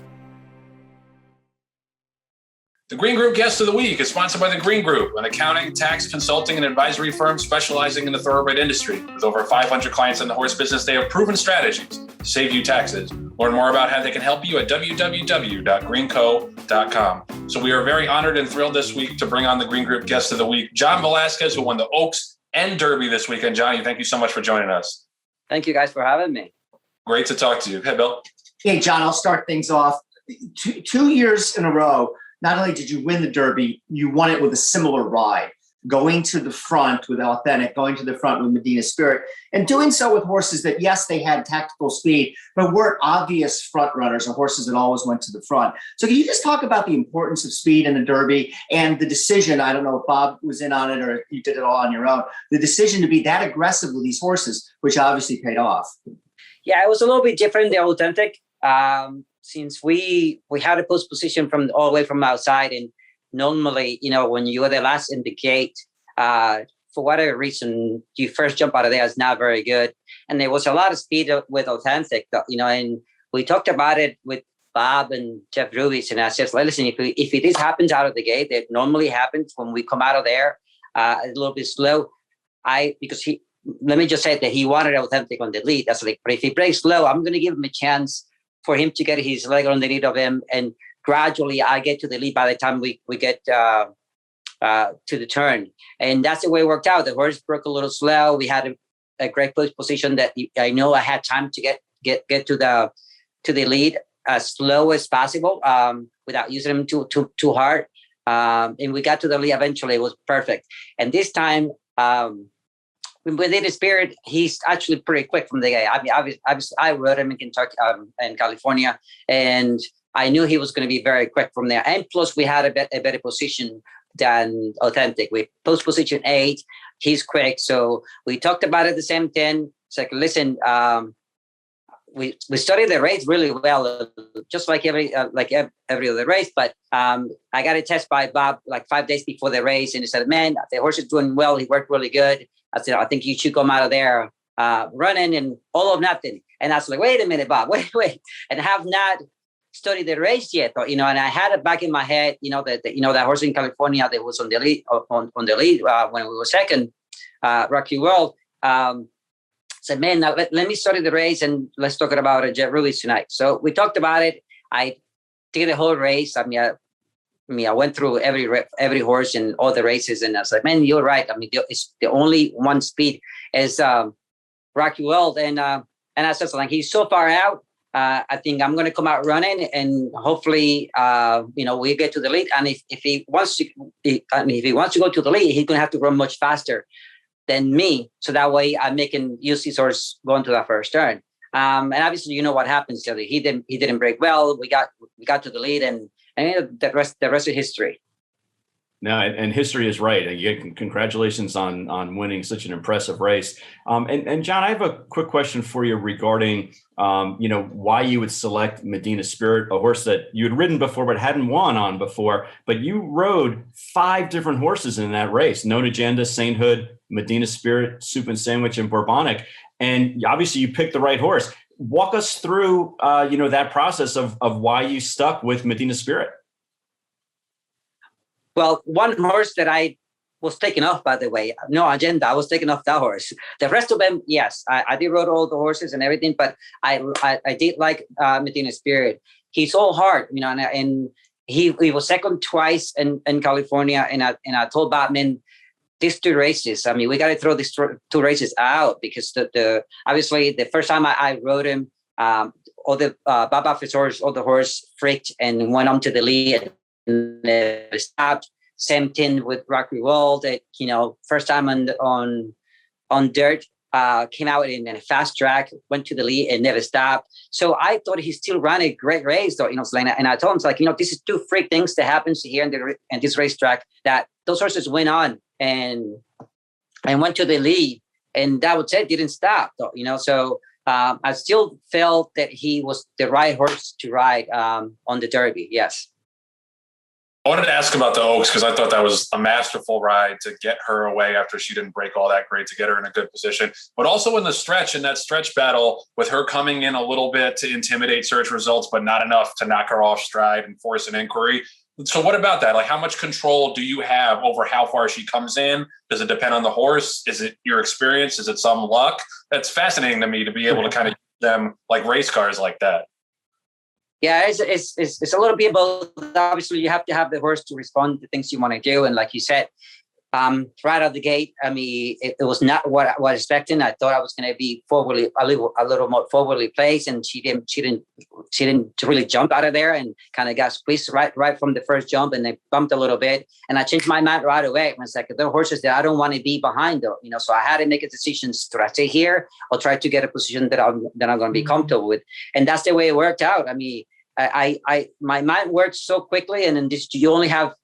The Green Group Guest of the Week is sponsored by the Green Group, an accounting, tax, consulting, and advisory firm specializing in the thoroughbred industry. With over 500 clients in the horse business, they have proven strategies to save you taxes. Learn more about how they can help you at www.greenco.com. So we are very honored and thrilled this week to bring on the Green Group Guest of the Week, John Velazquez, who won the Oaks and Derby this weekend. Johnny, thank you so much for joining us. Thank you guys for having me. Great to talk to you. Hey, Bill. Hey, John, I'll start things off. Two years in a row, not only did you win the Derby, you won it with a similar ride, going to the front with Authentic, going to the front with Medina Spirit, and doing so with horses that, yes, they had tactical speed, but weren't obvious front runners or horses that always went to the front. So can you just talk about the importance of speed in the Derby and the decision, I don't know if Bob was in on it or if you did it all on your own, the decision to be that aggressive with these horses, which obviously paid off. Yeah, it was a little bit different, the Authentic. Since we had a post position from all the way from outside, and normally, when you are the last in the gate, for whatever reason, you first jump out of there is not very good. And there was a lot of speed with Authentic, and we talked about it with Bob and Jeff Ruiz, and I said, listen, if this happens out of the gate, it normally happens when we come out of there a little bit slow. Let me just say that he wanted Authentic on the lead. That's but if he breaks slow, I'm going to give him a chance for him to get his leg underneath of him, and gradually I get to the lead by the time we get to the turn. And that's the way it worked out. The horse broke a little slow. We had a great post position that I know I had time to get to the lead as slow as possible without using him too hard. And we got to the lead eventually. It was perfect. And this time, within the Spirit, he's actually pretty quick from the gate. I mean, I rode him in Kentucky and California, and I knew he was going to be very quick from there. And plus, we had a better position than Authentic. We post position 8. He's quick, so we talked about it the same thing. It's like, listen, we studied the race really well, just like every other race. But I got a test by Bob like 5 days before the race, and he said, "Man, the horse is doing well. He worked really good." I said, "I think you should come out of there running and all of nothing." And I was like, "Wait a minute, Bob, wait," and I have not studied the race yet, and I had it back in my head, that horse in California that was on the lead when we were second, Rocky World. Said, "Man, now let me study the race and let's talk about Jeff Ruiz tonight." So we talked about it. I take the whole race. I went through every horse in all the races, and I was like, man, you're right. I mean, it's the only one speed is Rocky World, and I said, like, he's so far out. I think I'm going to come out running, and hopefully, we get to the lead. And if he wants to, if he wants to go to the lead, he's going to have to run much faster than me. So that way, I can use his horse going to that first turn. And obviously, you know what happens. He didn't break well. We got to the lead, and the rest is history. No, and history is right. Again, congratulations on winning such an impressive race. And John, I have a quick question for you regarding, why you would select Medina Spirit, a horse that you had ridden before but hadn't won on before. But you rode 5 different horses in that race: Known Agenda, Sainthood, Medina Spirit, Soup and Sandwich, and Bourbonic. And obviously, you picked the right horse. Walk us through, that process of why you stuck with Medina Spirit. Well, one horse that I was taken off, by the way, No Agenda, I was taken off that horse. The rest of them, yes, I did ride all the horses and everything, but I did like Medina Spirit. He's so hard, and he was second twice in California, and I told Batman, these 2 races, we got to throw these 2 races out, because obviously the first time I rode him, all the Baba Fesor's, all the horse freaked and went on to the lead. Stopped. Same thing with Rocky World. First time on dirt, came out in a fast track, went to the lead and never stopped. So I thought he still ran a great race, though. Selena, and I told him, this is 2 freak things that happens here in this racetrack, that those horses went on and went to the lead, and that was it. Didn't stop, though. So I still felt that he was the right horse to ride on the Derby. Yes. I wanted to ask about the Oaks, because I thought that was a masterful ride to get her away after she didn't break all that great, to get her in a good position. But also in the stretch, in that stretch battle, with her coming in a little bit to intimidate search results, but not enough to knock her off stride and force an inquiry. So what about that? Like, how much control do you have over how far she comes in? Does it depend on the horse? Is it your experience? Is it some luck? That's fascinating to me, to be able to kind of use them like race cars like that. Yeah, it's a little bit about, obviously you have to have the horse to respond to things you want to do. And like you said, right out of the gate, it was not what I was expecting. I thought I was going to be a little more forwardly placed, and she didn't really jump out of there, and kind of got squeezed right from the first jump, and they bumped a little bit. And I changed my mind right away. I was like, there are horses that I don't want to be behind, though. So I had to make a decision: do I stay here or try to get a position that I'm going to be comfortable with? And that's the way it worked out. My mind works so quickly, and then you only have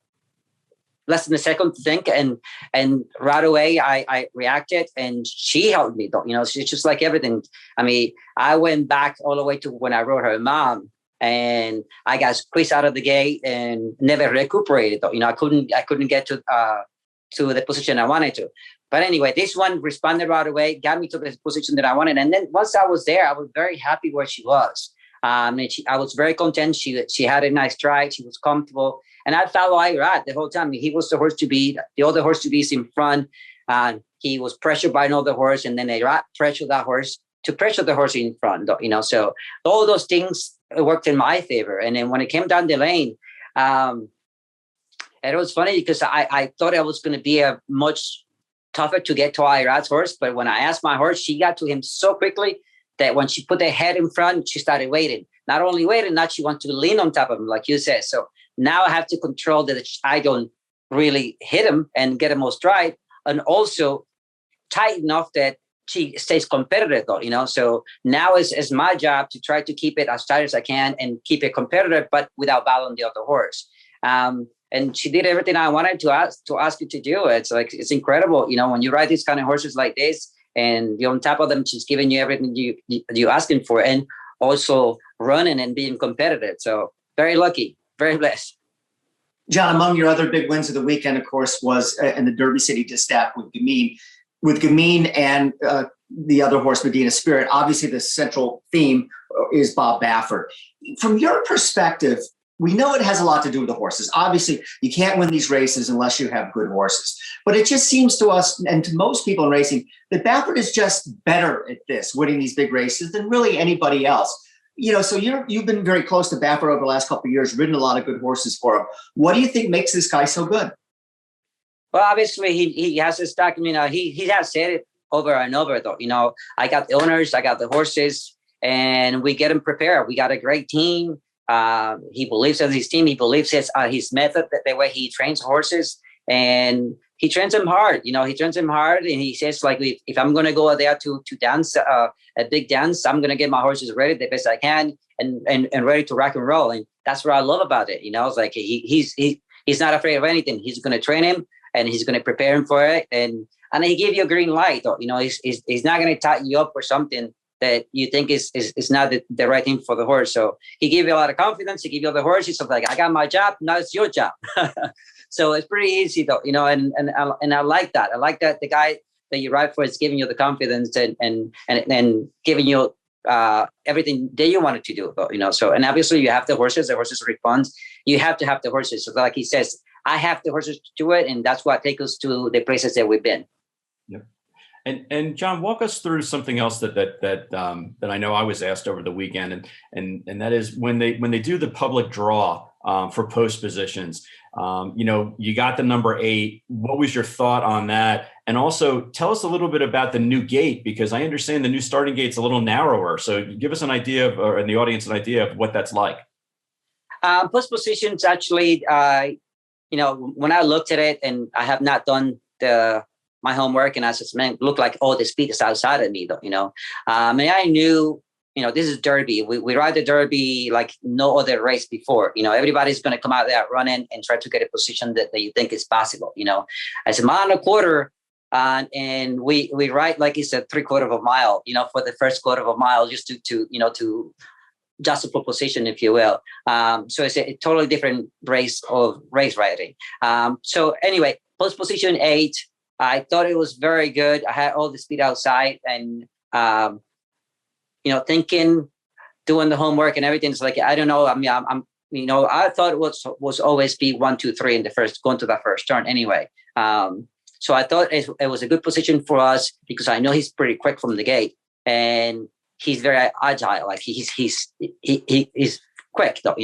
less than a second to think, and right away I reacted, and she helped me, though. It's just like everything. I went back all the way to when I rode her mom, and I got squeezed out of the gate and never recuperated, though. I couldn't get to the position I wanted to. But anyway, this one responded right away, got me to the position that I wanted, and then once I was there, I was very happy where she was. I was very content. She had a nice stride. She was comfortable, and I followed Irad the whole time. He was the horse to beat. The other horse to beat is in front. He was pressured by another horse, and then Irad pressured that horse to pressure the horse in front. So all those things worked in my favor. And then when it came down the lane, and it was funny because I thought I was going to be a much tougher to get to Irad's horse, but when I asked my horse, she got to him so quickly that when she put her head in front, she started waiting. Not only waiting, now she wants to lean on top of him, like you said. So now I have to control that I don't really hit him and get him all stride, and also tight enough that she stays competitive, though. So now it's my job to try to keep it as tight as I can and keep it competitive, but without battling the other horse. And she did everything I wanted to ask you to do. It's incredible, when you ride these kind of horses like this, and you're on top of them, she's giving you everything you're asking for, and also running and being competitive. So very lucky, very blessed. John, among your other big wins of the weekend, of course, was in the Derby City Distaff with Gamine. With Gamine and the other horse, Medina Spirit, obviously the central theme is Bob Baffert. From your perspective, we know it has a lot to do with the horses. Obviously, you can't win these races unless you have good horses. But it just seems to us, and to most people in racing, that Baffert is just better at this, winning these big races, than really anybody else. So you've been very close to Baffert over the last couple of years, ridden a lot of good horses for him. What do you think makes this guy so good? Well, obviously he has his stock. He has said it over and over though. I got the owners, I got the horses, and we get him prepared. We got a great team. He believes in his team. He believes his method, the way he trains horses, and he trains them hard. He trains them hard, and he says, like, if I'm going to go there to dance a big dance, I'm going to get my horses ready the best I can and ready to rock and roll. And that's what I love about it. It's like he's not afraid of anything. He's going to train him, and he's going to prepare him for it. And he give you a green light. He's not going to tie you up for something that you think is not the right thing for the horse. So he gave you a lot of confidence. He gave you the horse. He's like, I got my job. Now it's your job. So it's pretty easy though, and I like that. I like that the guy that you ride for is giving you the confidence and giving you everything that you wanted to do though, So, and obviously you have the horses responds. You have to have the horses. So like he says, I have the horses to do it. And that's what takes us to the places that we've been. Yep. And John, walk us through something else that I know I was asked over the weekend, and that is when they do the public draw for post positions. You got the number 8. What was your thought on that? And also tell us a little bit about the new gate, because I understand the new starting gate's a little narrower. So give us an idea and the audience an idea of what that's like. Post positions actually, when I looked at it, and I have not done my homework, and I said, man, look like all the speed is outside of me though, and I knew, this is Derby. We ride the Derby like no other race before. Everybody's going to come out there running and try to get a position that you think is possible. As a mile and a quarter, and we ride like it's a 3/4 of a mile. For the first quarter of a mile, just to just a position, if you will. So it's a totally different race riding. So anyway, post position 8. I thought it was very good. I had all the speed outside, and thinking, doing the homework and everything. It's like, I don't know. I thought it was always be 1, 2, 3 in the first, going to that first turn anyway. So I thought it was a good position for us, because I know he's pretty quick from the gate, and he's very agile. Like he's quick though,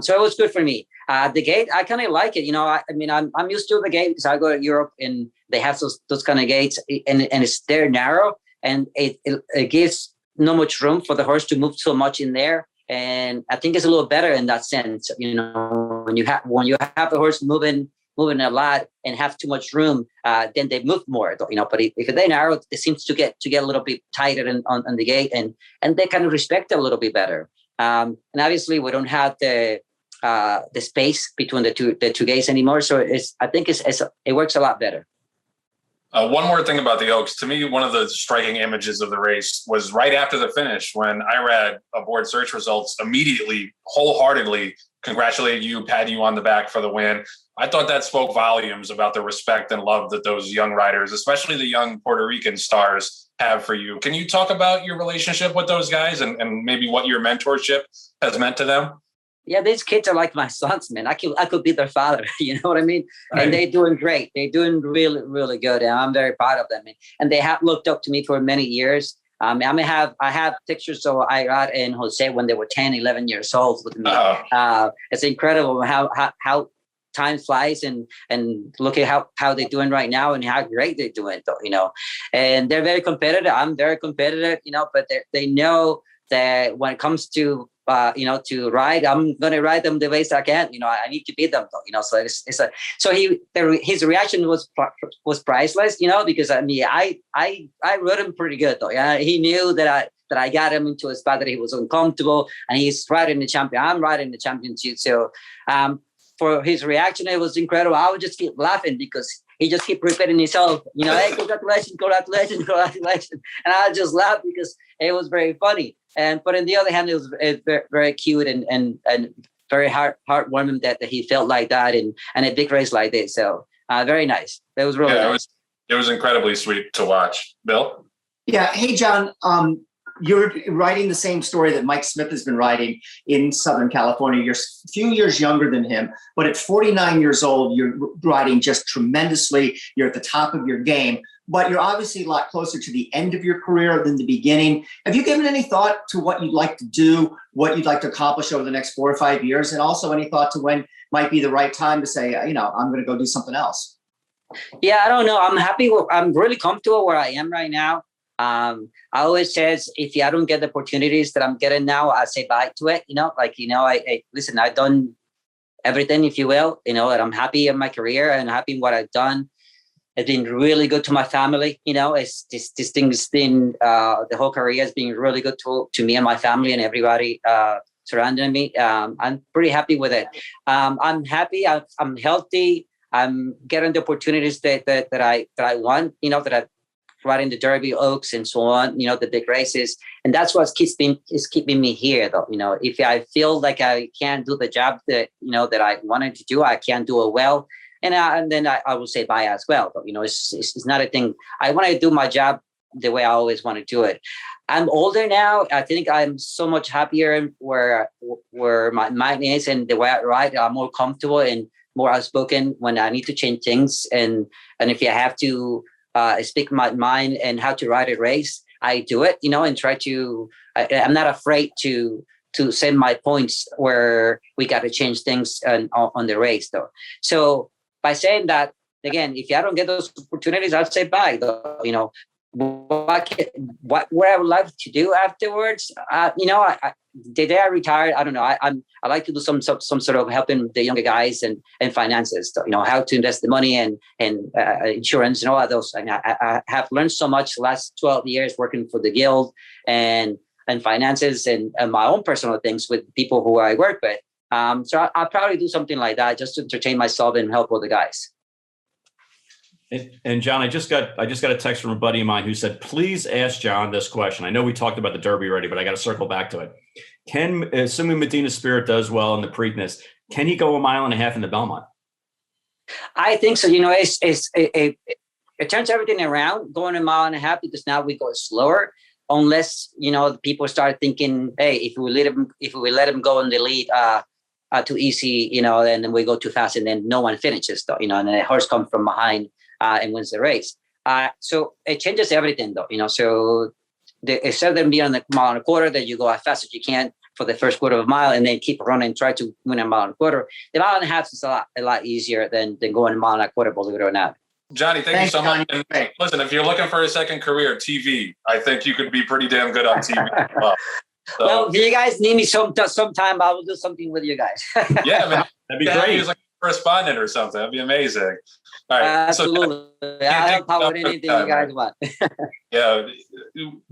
so it was good for me. The gate, I kind of like it. I'm used to the gate because I go to Europe and they have those kind of gates, and it's there narrow, and it gives not much room for the horse to move so much in there. And I think it's a little better in that sense. When you have the horse moving a lot and have too much room, then they move more. But if they're narrow, it seems to get a little bit tighter on the gate, and they kind of respect it a little bit better. And obviously, we don't have the space between the two gates anymore. So I think it works a lot better. One more thing about the Oaks. To me, one of the striking images of the race was right after the finish, when Irad aboard search results immediately, wholeheartedly congratulated you, patted you on the back for the win. I thought that spoke volumes about the respect and love that those young riders, especially the young Puerto Rican stars, have for you. Can you talk about your relationship with those guys and maybe what your mentorship has meant to them? Yeah, these kids are like my sons, man. I could be their father. You know what I mean? Right. And they're doing great. They're doing really, really good. And I'm very proud of them. And they have looked up to me for many years. I have pictures of Irad and Jose when they were 10, 11 years old with me. It's incredible how time flies, and look at how they're doing right now and how great they're doing, though, and they're very competitive. I'm very competitive, but they know that when it comes to to ride, I'm going to ride them the best I can. I need to beat them, so his reaction was priceless, because I rode him pretty good, though. Yeah, he knew that I got him into a spot that he was uncomfortable, and he's riding the champion. I'm riding the championship. So, for his reaction, it was incredible. I would just keep laughing because he just keep repeating himself, hey, congratulations. And I just laughed because it was very funny. But on the other hand, it was very, very cute and very heartwarming that he felt like that in a big race like this. So very nice. It was really nice. It was incredibly sweet to watch. Bill? Yeah. Hey, John, you're writing the same story that Mike Smith has been writing in Southern California. You're a few years younger than him, but at 49 years old, you're riding just tremendously. You're at the top of your game. but you're obviously a lot closer to the end of your career than the beginning. Have you given any thought to what you'd like to do, what you'd like to accomplish over the next 4 or 5 years? And also any thought to when might be the right time to say, I'm going to go do something else? Yeah, I don't know. I'm happy. I'm really comfortable where I am right now. I always says, if I don't get the opportunities that I'm getting now, I say bye to it. I listen, I've done everything, if you will, and I'm happy in my career and happy in what I've done. It's been really good to my family. It's this thing's been, the whole career has been really good to me and my family and everybody surrounding me. I'm pretty happy with it. I'm happy. I'm healthy. I'm getting the opportunities that I want, that I ride in the Derby, Oaks, and so on, the big races. And that's what is keeping me here, though. If I feel like I can't do the job that, that I wanted to do, I can't do it well. And then I will say bye as well. But, it's not a thing. I want to do my job the way I always want to do it. I'm older now. I think I'm so much happier where my mind is and the way I ride. I'm more comfortable and more outspoken when I need to change things. And if I have to speak my mind and how to ride a race, I do it, and try to, I'm not afraid to send my points where we got to change things on the race, though. So by saying that, again, if I don't get those opportunities, I'll say bye, though. What I would love to do afterwards, the day I retired, I don't know. I like to do some sort of helping the younger guys and finances, how to invest the money and insurance and all of those. And I have learned so much the last 12 years working for the guild and finances and my own personal things with people who I work with. So I'll probably do something like that just to entertain myself and help other guys. And John, I just got a text from a buddy of mine who said, please ask John this question. I know we talked about the Derby already, but I got to circle back to it. Assuming Medina Spirit does well in the Preakness, can he go 1.5 miles in the Belmont? I think so. It turns everything around going 1.5 miles because now we go slower. Unless people start thinking, hey, if we let him go in the lead too easy, then we go too fast, and then no one finishes, though, and then the horse comes from behind and wins the race. So it changes everything, though, So instead of being on the 1.25 miles, that you go as fast as you can for the first quarter of a mile, and then keep running, try to win 1.25 miles. The 1.5 miles is a lot easier than going 1.25 miles, believe it or not. Johnny, thank you so much. And listen, if you're looking for a second career, TV, I think you could be pretty damn good on TV as well. So, well, if you guys need me sometime, I will do something with you guys. Yeah, man. That'd be great. He's like a correspondent or something. That'd be amazing. All right. Absolutely. I'll help out with anything you guys want. Yeah.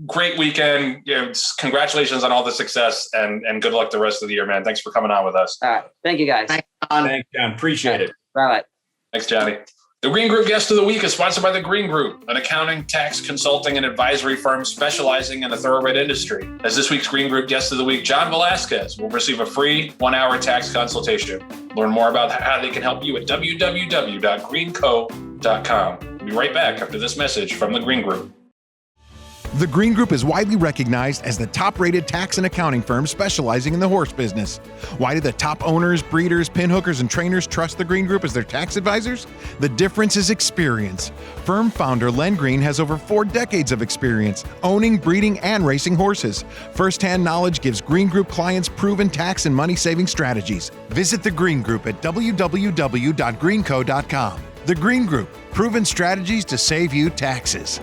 Great weekend. Congratulations on all the success and good luck the rest of the year, man. Thanks for coming on with us. All right. Thank you, guys. Thanks, John. Appreciate it. Bye. Thanks, Johnny. The Green Group Guest of the Week is sponsored by The Green Group, an accounting, tax, consulting, and advisory firm specializing in the thoroughbred industry. As this week's Green Group Guest of the Week, John Velazquez will receive a free 1-hour tax consultation. Learn more about how they can help you at www.greenco.com. We'll be right back after this message from The Green Group. The Green Group is widely recognized as the top-rated tax and accounting firm specializing in the horse business. Why do the top owners, breeders, pinhookers, and trainers trust the Green Group as their tax advisors? The difference is experience. Firm founder Len Green has over 4 decades of experience owning, breeding, and racing horses. First-hand knowledge gives Green Group clients proven tax and money-saving strategies. Visit the Green Group at www.greenco.com. The Green Group, proven strategies to save you taxes.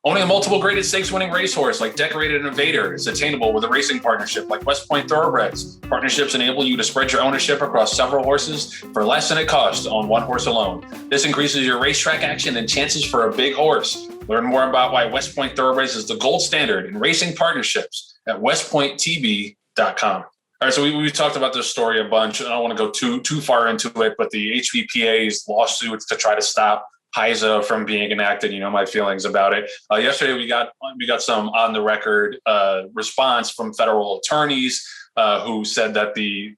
Owning a multiple graded stakes winning racehorse like Decorated Invader is attainable with a racing partnership like West Point Thoroughbreds. Partnerships enable you to spread your ownership across several horses for less than it costs to own one horse alone. This increases your racetrack action and chances for a big horse. Learn more about why West Point Thoroughbreds is the gold standard in racing partnerships at westpointtb.com. All right, so we talked about this story a bunch. I don't want to go too far into it, but the HVPA's lawsuits to try to stop HISA from being enacted, my feelings about it. Yesterday, we got some on the record response from federal attorneys who said that the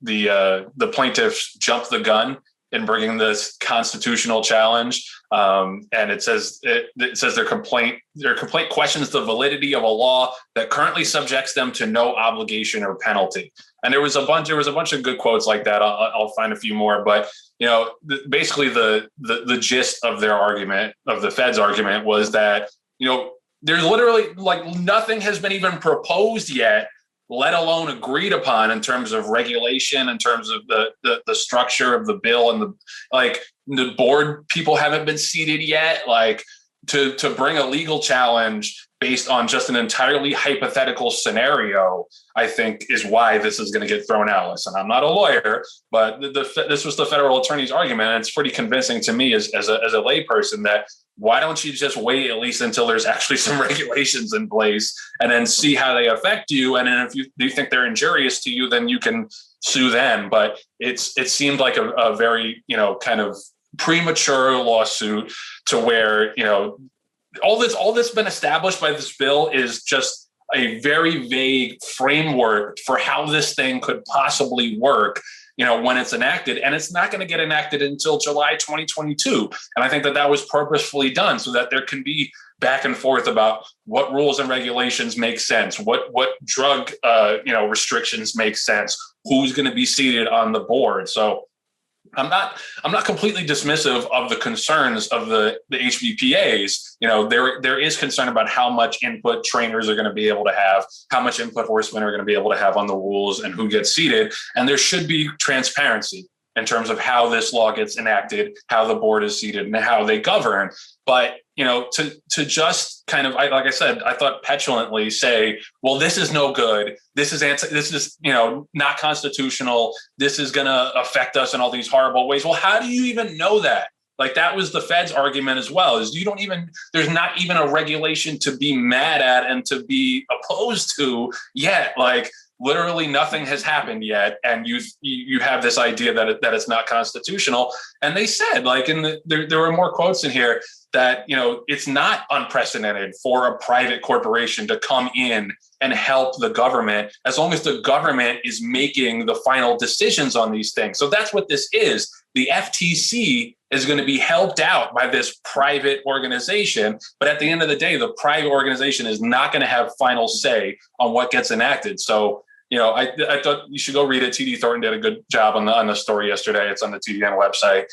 plaintiffs jumped the gun in bringing this constitutional challenge. And it says their complaint questions the validity of a law that currently subjects them to no obligation or penalty. And there was a bunch of good quotes like that. I'll find a few more, but basically the gist of their argument, of the Fed's argument, was that there's literally nothing has been even proposed yet, let alone agreed upon in terms of regulation, in terms of the structure of the bill, and the board people haven't been seated yet. To bring a legal challenge based on just an entirely hypothetical scenario, I think is why this is going to get thrown out. Listen, I'm not a lawyer, but this was the federal attorney's argument, and it's pretty convincing to me as a layperson that why don't you just wait at least until there's actually some regulations in place and then see how they affect you, and then if you think they're injurious to you, then you can sue them. But it seemed like a very kind of premature lawsuit to where all this been established by this bill is just a very vague framework for how this thing could possibly work when it's enacted, and it's not going to get enacted until July 2022. And I think that was purposefully done so that there can be back and forth about what rules and regulations make sense, what drug restrictions make sense, who's going to be seated on the board. So I'm not completely dismissive of the concerns of the HBPAs. There is concern about how much input trainers are going to be able to have, how much input horsemen are going to be able to have on the rules and who gets seated. And there should be transparency in terms of how this law gets enacted, how the board is seated, and how they govern. But to just kind of, like I said, I thought petulantly say, well, this is no good. This is not constitutional. This is going to affect us in all these horrible ways. Well, how do you even know that? That was the Fed's argument as well, is there's not even a regulation to be mad at and to be opposed to yet. Literally nothing has happened yet, and you have this idea that it's not constitutional. And they said, there were more quotes in here that it's not unprecedented for a private corporation to come in and help the government as long as the government is making the final decisions on these things. So that's what this is. The FTC is going to be helped out by this private organization, but at the end of the day, the private organization is not going to have final say on what gets enacted. So I thought you should go read it. TD Thornton did a good job on the story yesterday. It's on the TDN website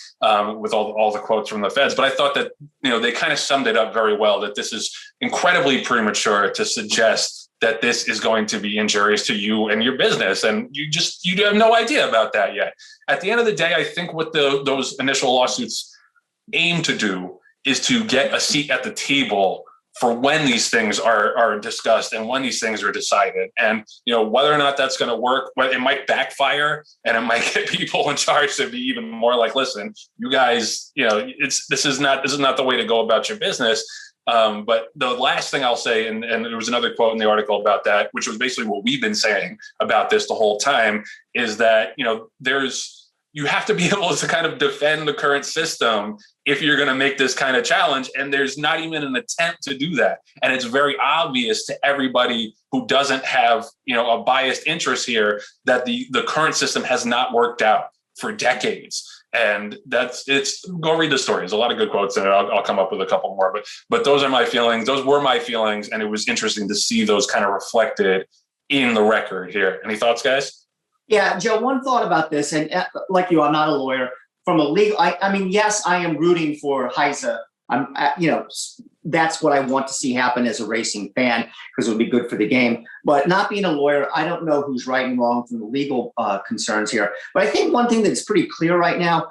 with all the quotes from the Feds. But I thought that they kind of summed it up very well, that this is incredibly premature to suggest that this is going to be injurious to you and your business, and you have no idea about that yet. At the end of the day, I think what those initial lawsuits aim to do is to get a seat at the table for when these things are discussed and when these things are decided. And whether or not that's going to work, it might backfire, and it might get people in charge to be even more like, listen, you guys, this is not the way to go about your business. But the last thing I'll say, and there was another quote in the article about that, which was basically what we've been saying about this the whole time, is that you have to be able to kind of defend the current system if you're going to make this kind of challenge. And there's not even an attempt to do that. And it's very obvious to everybody who doesn't have, a biased interest here that the current system has not worked out for decades. And go read the story. There's a lot of good quotes in it. I'll come up with a couple more, but those are my feelings. Those were my feelings. And it was interesting to see those kind of reflected in the record here. Any thoughts, guys? Yeah, Joe, one thought about this, and like you, I'm not a lawyer. From a legal, I mean, yes, I am rooting for HISA. That's what I want to see happen as a racing fan, because it would be good for the game. But not being a lawyer, I don't know who's right and wrong from the legal concerns here. But I think one thing that's pretty clear right now,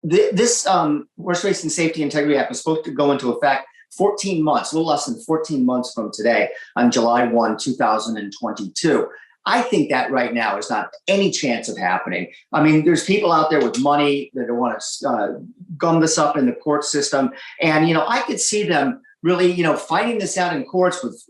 this Horse Racing Safety Integrity Act was supposed to go into effect 14 months, a little less than 14 months from today, on July 1, 2022. I think that right now is not any chance of happening. I mean, there's people out there with money that want to gum this up in the court system. And, I could see them really, fighting this out in courts with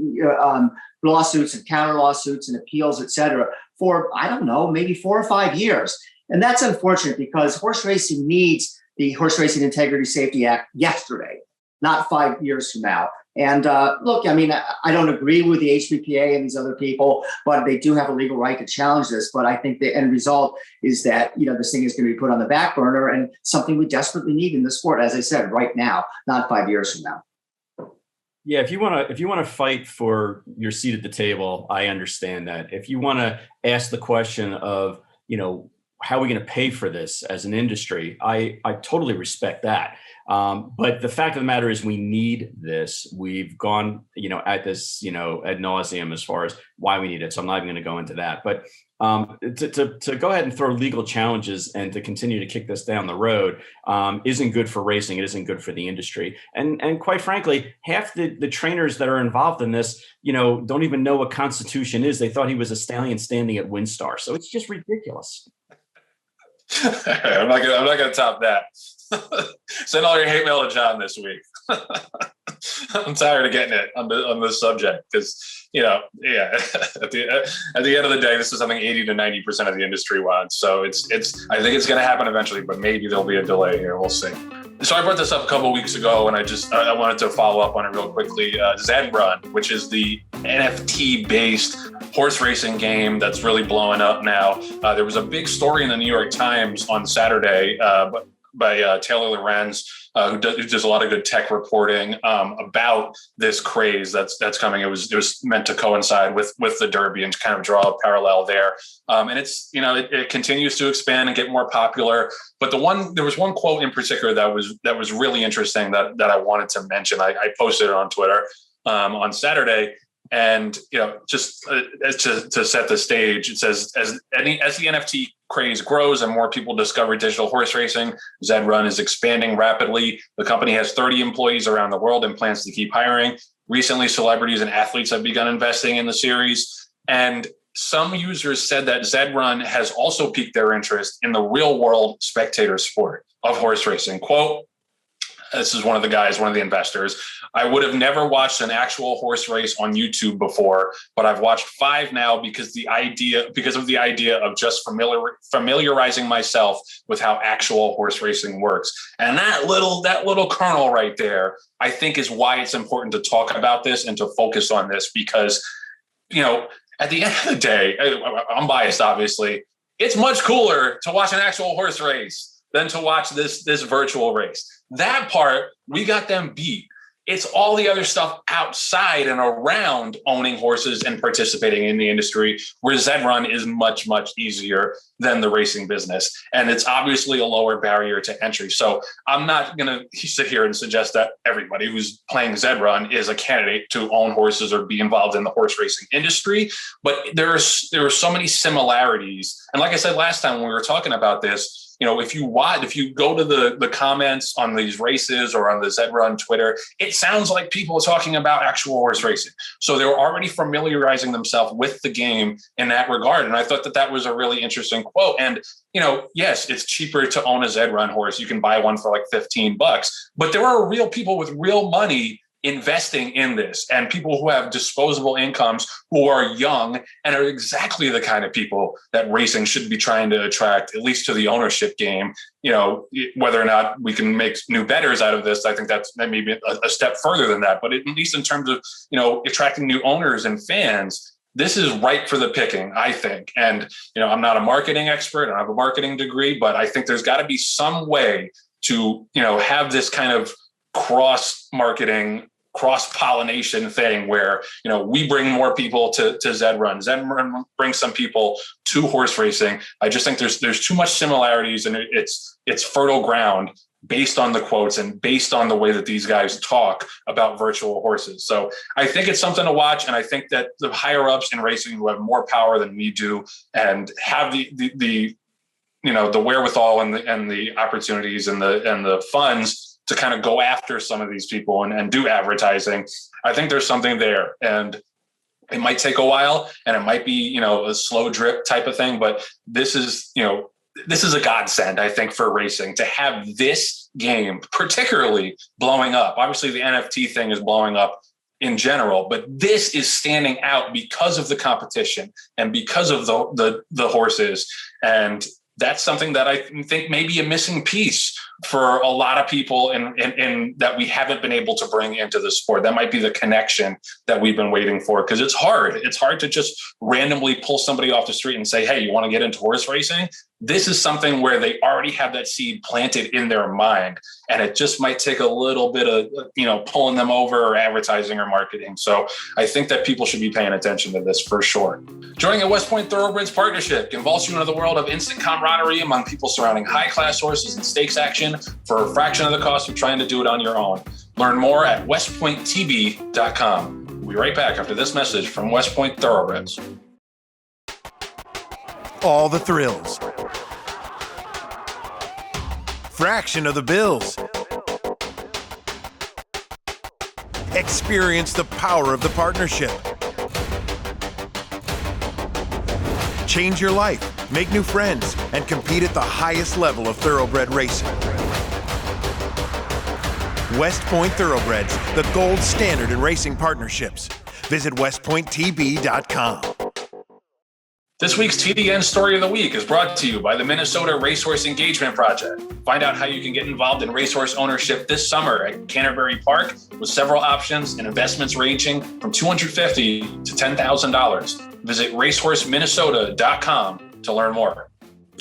lawsuits and counter lawsuits and appeals, et cetera, for, I don't know, maybe 4 or 5 years. And that's unfortunate, because horse racing needs the Horse Racing Integrity Safety Act yesterday. not 5 years from now. And look, I mean, I don't agree with the HPPA and these other people, but they do have a legal right to challenge this. But I think the end result is that, this thing is going to be put on the back burner, and something we desperately need in the sport, as I said, right now, not 5 years from now. Yeah, if you want to fight for your seat at the table, I understand that. If you want to ask the question of, how are we going to pay for this as an industry, I totally respect that. But the fact of the matter is we need this. We've gone, at this, ad nauseum as far as why we need it. So I'm not even going to go into that. But to go ahead and throw legal challenges and to continue to kick this down the road isn't good for racing. It isn't good for the industry. And quite frankly, half the trainers that are involved in this, don't even know what Constitution is. They thought he was a stallion standing at WinStar. So it's just ridiculous. I'm not gonna top that. Send all your hate mail to John this week. I'm tired of getting it on this subject because at the end of the day, this is something 80 to 90% of the industry wants. So it's I think it's going to happen eventually, but maybe there'll be a delay here. We'll see. So I brought this up a couple of weeks ago, and I wanted to follow up on it real quickly. Zed Run, which is the NFT-based horse racing game that's really blowing up now. There was a big story in the New York Times on Saturday by Taylor Lorenz, who does a lot of good tech reporting about this craze that's coming. It was meant to coincide with the Derby and kind of draw a parallel there. And it's it continues to expand and get more popular. But there was one quote in particular that was really interesting that I wanted to mention. I posted it on Twitter on Saturday. And just to set the stage, it says as the NFT craze grows and more people discover digital horse racing, Zed Run is expanding rapidly. The company has 30 employees around the world and plans to keep hiring. Recently, celebrities and athletes have begun investing in the series, and some users said that Zed Run has also piqued their interest in the real world spectator sport of horse racing. Quote, this is one of the investors. I would have never watched an actual horse race on YouTube before, but I've watched 5 now because of the idea of just familiarizing myself with how actual horse racing works. And that little kernel right there, I think, is why it's important to talk about this and to focus on this, because, at the end of the day, I'm biased, obviously. It's much cooler to watch an actual horse race than to watch this virtual race. That part, we got them beat. It's all the other stuff outside and around owning horses and participating in the industry where Zed Run is much, much easier than the racing business. And it's obviously a lower barrier to entry. So I'm not going to sit here and suggest that everybody who's playing Zed Run is a candidate to own horses or be involved in the horse racing industry. But there are so many similarities. And like I said last time when we were talking about this, if you go to the comments on these races or on the Zed Run Twitter, it sounds like people are talking about actual horse racing. So they were already familiarizing themselves with the game in that regard. And I thought that was a really interesting quote. And, yes, it's cheaper to own a Zed Run horse. You can buy one for like $15, but there are real people with real money investing in this, and people who have disposable incomes, who are young and are exactly the kind of people that racing should be trying to attract, at least to the ownership game. Whether or not we can make new bettors out of this, I think that's maybe a step further than that. But at least in terms of, attracting new owners and fans, this is ripe for the picking, I think. And, I'm not a marketing expert. I don't have a marketing degree, but I think there's got to be some way to, have this kind of cross-marketing, cross-pollination thing where, we bring more people to Zed Run. Zed Run brings some people to horse racing. I just think there's too much similarities, and it's fertile ground based on the quotes and based on the way that these guys talk about virtual horses. So I think it's something to watch. And I think that the higher ups in racing who have more power than we do and have the wherewithal and the opportunities and the funds to kind of go after some of these people and do advertising, I think there's something there. And it might take a while, and it might be, a slow drip type of thing, but this is a godsend, I think, for racing to have this game particularly blowing up. Obviously the NFT thing is blowing up in general, but this is standing out because of the competition and because of the horses. And that's something that I think may be a missing piece for a lot of people and that we haven't been able to bring into the sport. That might be the connection that we've been waiting for, because it's hard. It's hard to just randomly pull somebody off the street and say, hey, you want to get into horse racing? This is something where they already have that seed planted in their mind. And it just might take a little bit of, pulling them over or advertising or marketing. So I think that people should be paying attention to this for sure. Joining a West Point Thoroughbreds partnership involves you into the world of instant camaraderie among people surrounding high-class horses and stakes action for a fraction of the cost of trying to do it on your own. Learn more at westpointtb.com. We'll be right back after this message from West Point Thoroughbreds. All the thrills. Fraction of the bills. Experience the power of the partnership. Change your life, make new friends, and compete at the highest level of thoroughbred racing. West Point Thoroughbreds, the gold standard in racing partnerships. Visit westpointtb.com. This week's TDN Story of the Week is brought to you by the Minnesota Racehorse Engagement Project. Find out how you can get involved in racehorse ownership this summer at Canterbury Park with several options and investments ranging from $250 to $10,000. Visit racehorseminnesota.com to learn more.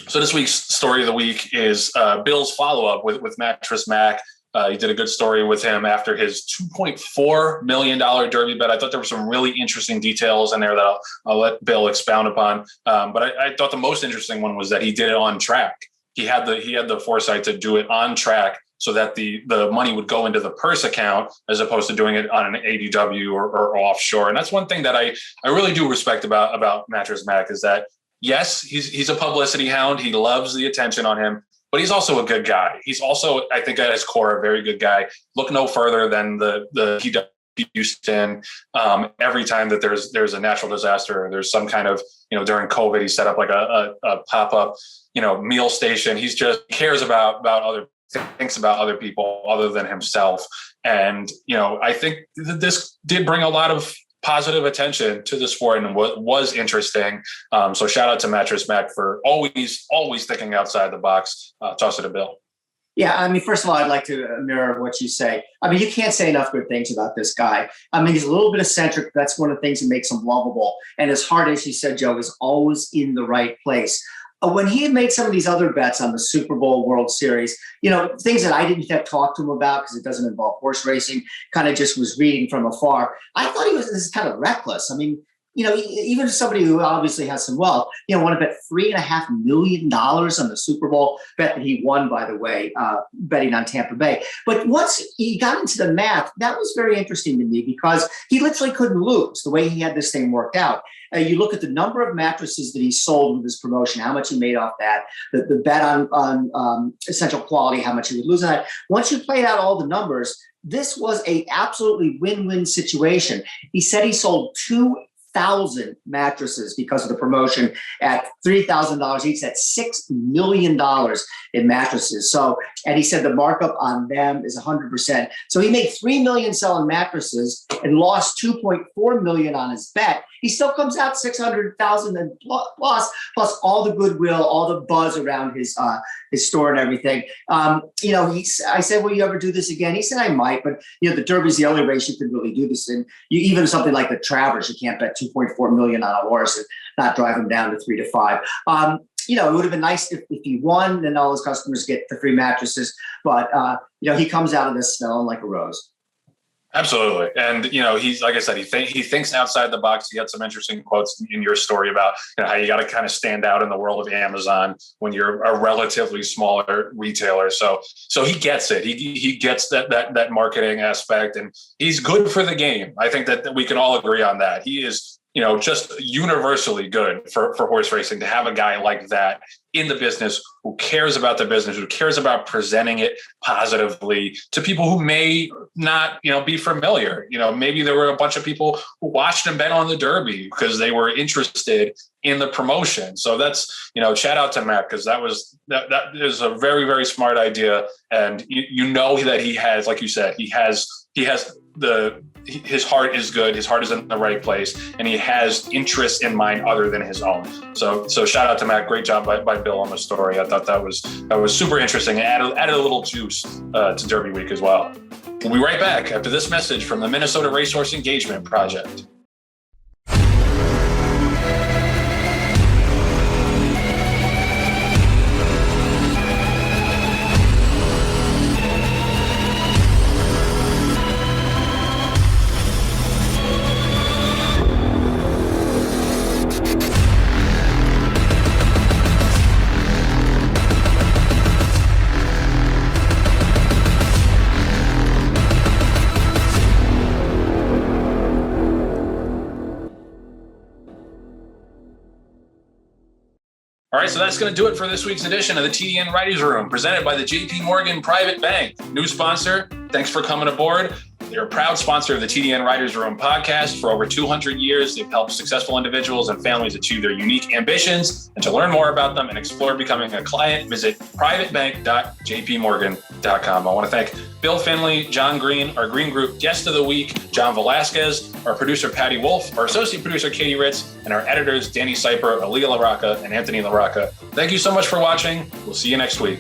So this week's Story of the Week is Bill's follow-up with Mattress Mac. He did a good story with him after his $2.4 million Derby bet. I thought there were some really interesting details in there that I'll let Bill expound upon. But I thought the most interesting one was that he did it on track. He had the foresight to do it on track so that the money would go into the purse account as opposed to doing it on an ADW or offshore. And that's one thing that I really do respect about Mattress Mac is that, yes, he's a publicity hound. He loves the attention on him. But he's also a good guy. He's also, I think, at his core, a very good guy. Look no further than the Houston. Every time that there's a natural disaster, or there's some kind of, during COVID, he set up like a pop-up, meal station. He's just cares about other, thinks about other people other than himself. And, I think this did bring a lot of positive attention to the sport and what was interesting. So shout out to Mattress Mac for always thinking outside the box. Toss it to Bill. Yeah, I mean, first of all, I'd like to mirror what you say. I mean, you can't say enough good things about this guy. I mean, he's a little bit eccentric. That's one of the things that makes him lovable. And his heart, as you said, Joe, is always in the right place. When he had made some of these other bets on the Super Bowl, World Series, things that I didn't have talked to him about because it doesn't involve horse racing, kind of just was reading from afar. I thought this is kind of reckless. I mean, even somebody who obviously has some wealth, want to bet $3.5 million on the Super Bowl bet that he won, by the way, betting on Tampa Bay. But once he got into the math, that was very interesting to me because he literally couldn't lose the way he had this thing worked out. You look at the number of mattresses that he sold with his promotion, how much he made off that, the bet on essential quality, how much he would lose on that. Once you played out all the numbers, this was a absolutely win-win situation. He said he sold 2,000 mattresses because of the promotion at $3,000 each. That's $6 million in mattresses. So, and he said the markup on them is 100%. So he made $3 million selling mattresses and lost $2.4 million on his bet. He still comes out 600,000 and plus all the goodwill, all the buzz around his store and everything. I said, will you ever do this again? He said, I might, but the Derby's the only race you can really do this in. Even something like the Travers, you can't bet $2.4 million on a horse and not drive him down to 3 to 5. It would have been nice if he won, then all his customers get the free mattresses. But he comes out of this smelling like a rose. Absolutely. And, he's, like I said, he thinks outside the box. He had some interesting quotes in your story about how you got to kind of stand out in the world of Amazon when you're a relatively smaller retailer. So he gets it. He gets that marketing aspect, and he's good for the game. I think that we can all agree on that. He is, just universally good for horse racing to have a guy like that in the business who cares about the business, who cares about presenting it positively to people who may not, be familiar. Maybe there were a bunch of people who watched and bet on the Derby because they were interested in the promotion. So that's, shout out to Matt, because that is a very, very smart idea. And that he has, like you said, he has his heart is good. His heart is in the right place, and he has interests in mind other than his own. So shout out to Matt. Great job by Bill on the story. I thought that was super interesting and added a little juice to Derby Week as well. We'll be right back after this message from the Minnesota Racehorse Engagement Project. All right, so that's going to do it for this week's edition of the TDN Writers Room, presented by the JP Morgan Private Bank. New sponsor, thanks for coming aboard. They're a proud sponsor of the TDN Writers Room podcast. For over 200 years, they've helped successful individuals and families achieve their unique ambitions. And to learn more about them and explore becoming a client, visit privatebank.jpmorgan.com. I want to thank Bill Finley, John Green, our Green Group guest of the week, John Velazquez, our producer, Patty Wolf, our associate producer, Katie Ritz, and our editors, Danny Seiper, Aaliyah LaRocca, and Anthony LaRocca. Thank you so much for watching. We'll see you next week.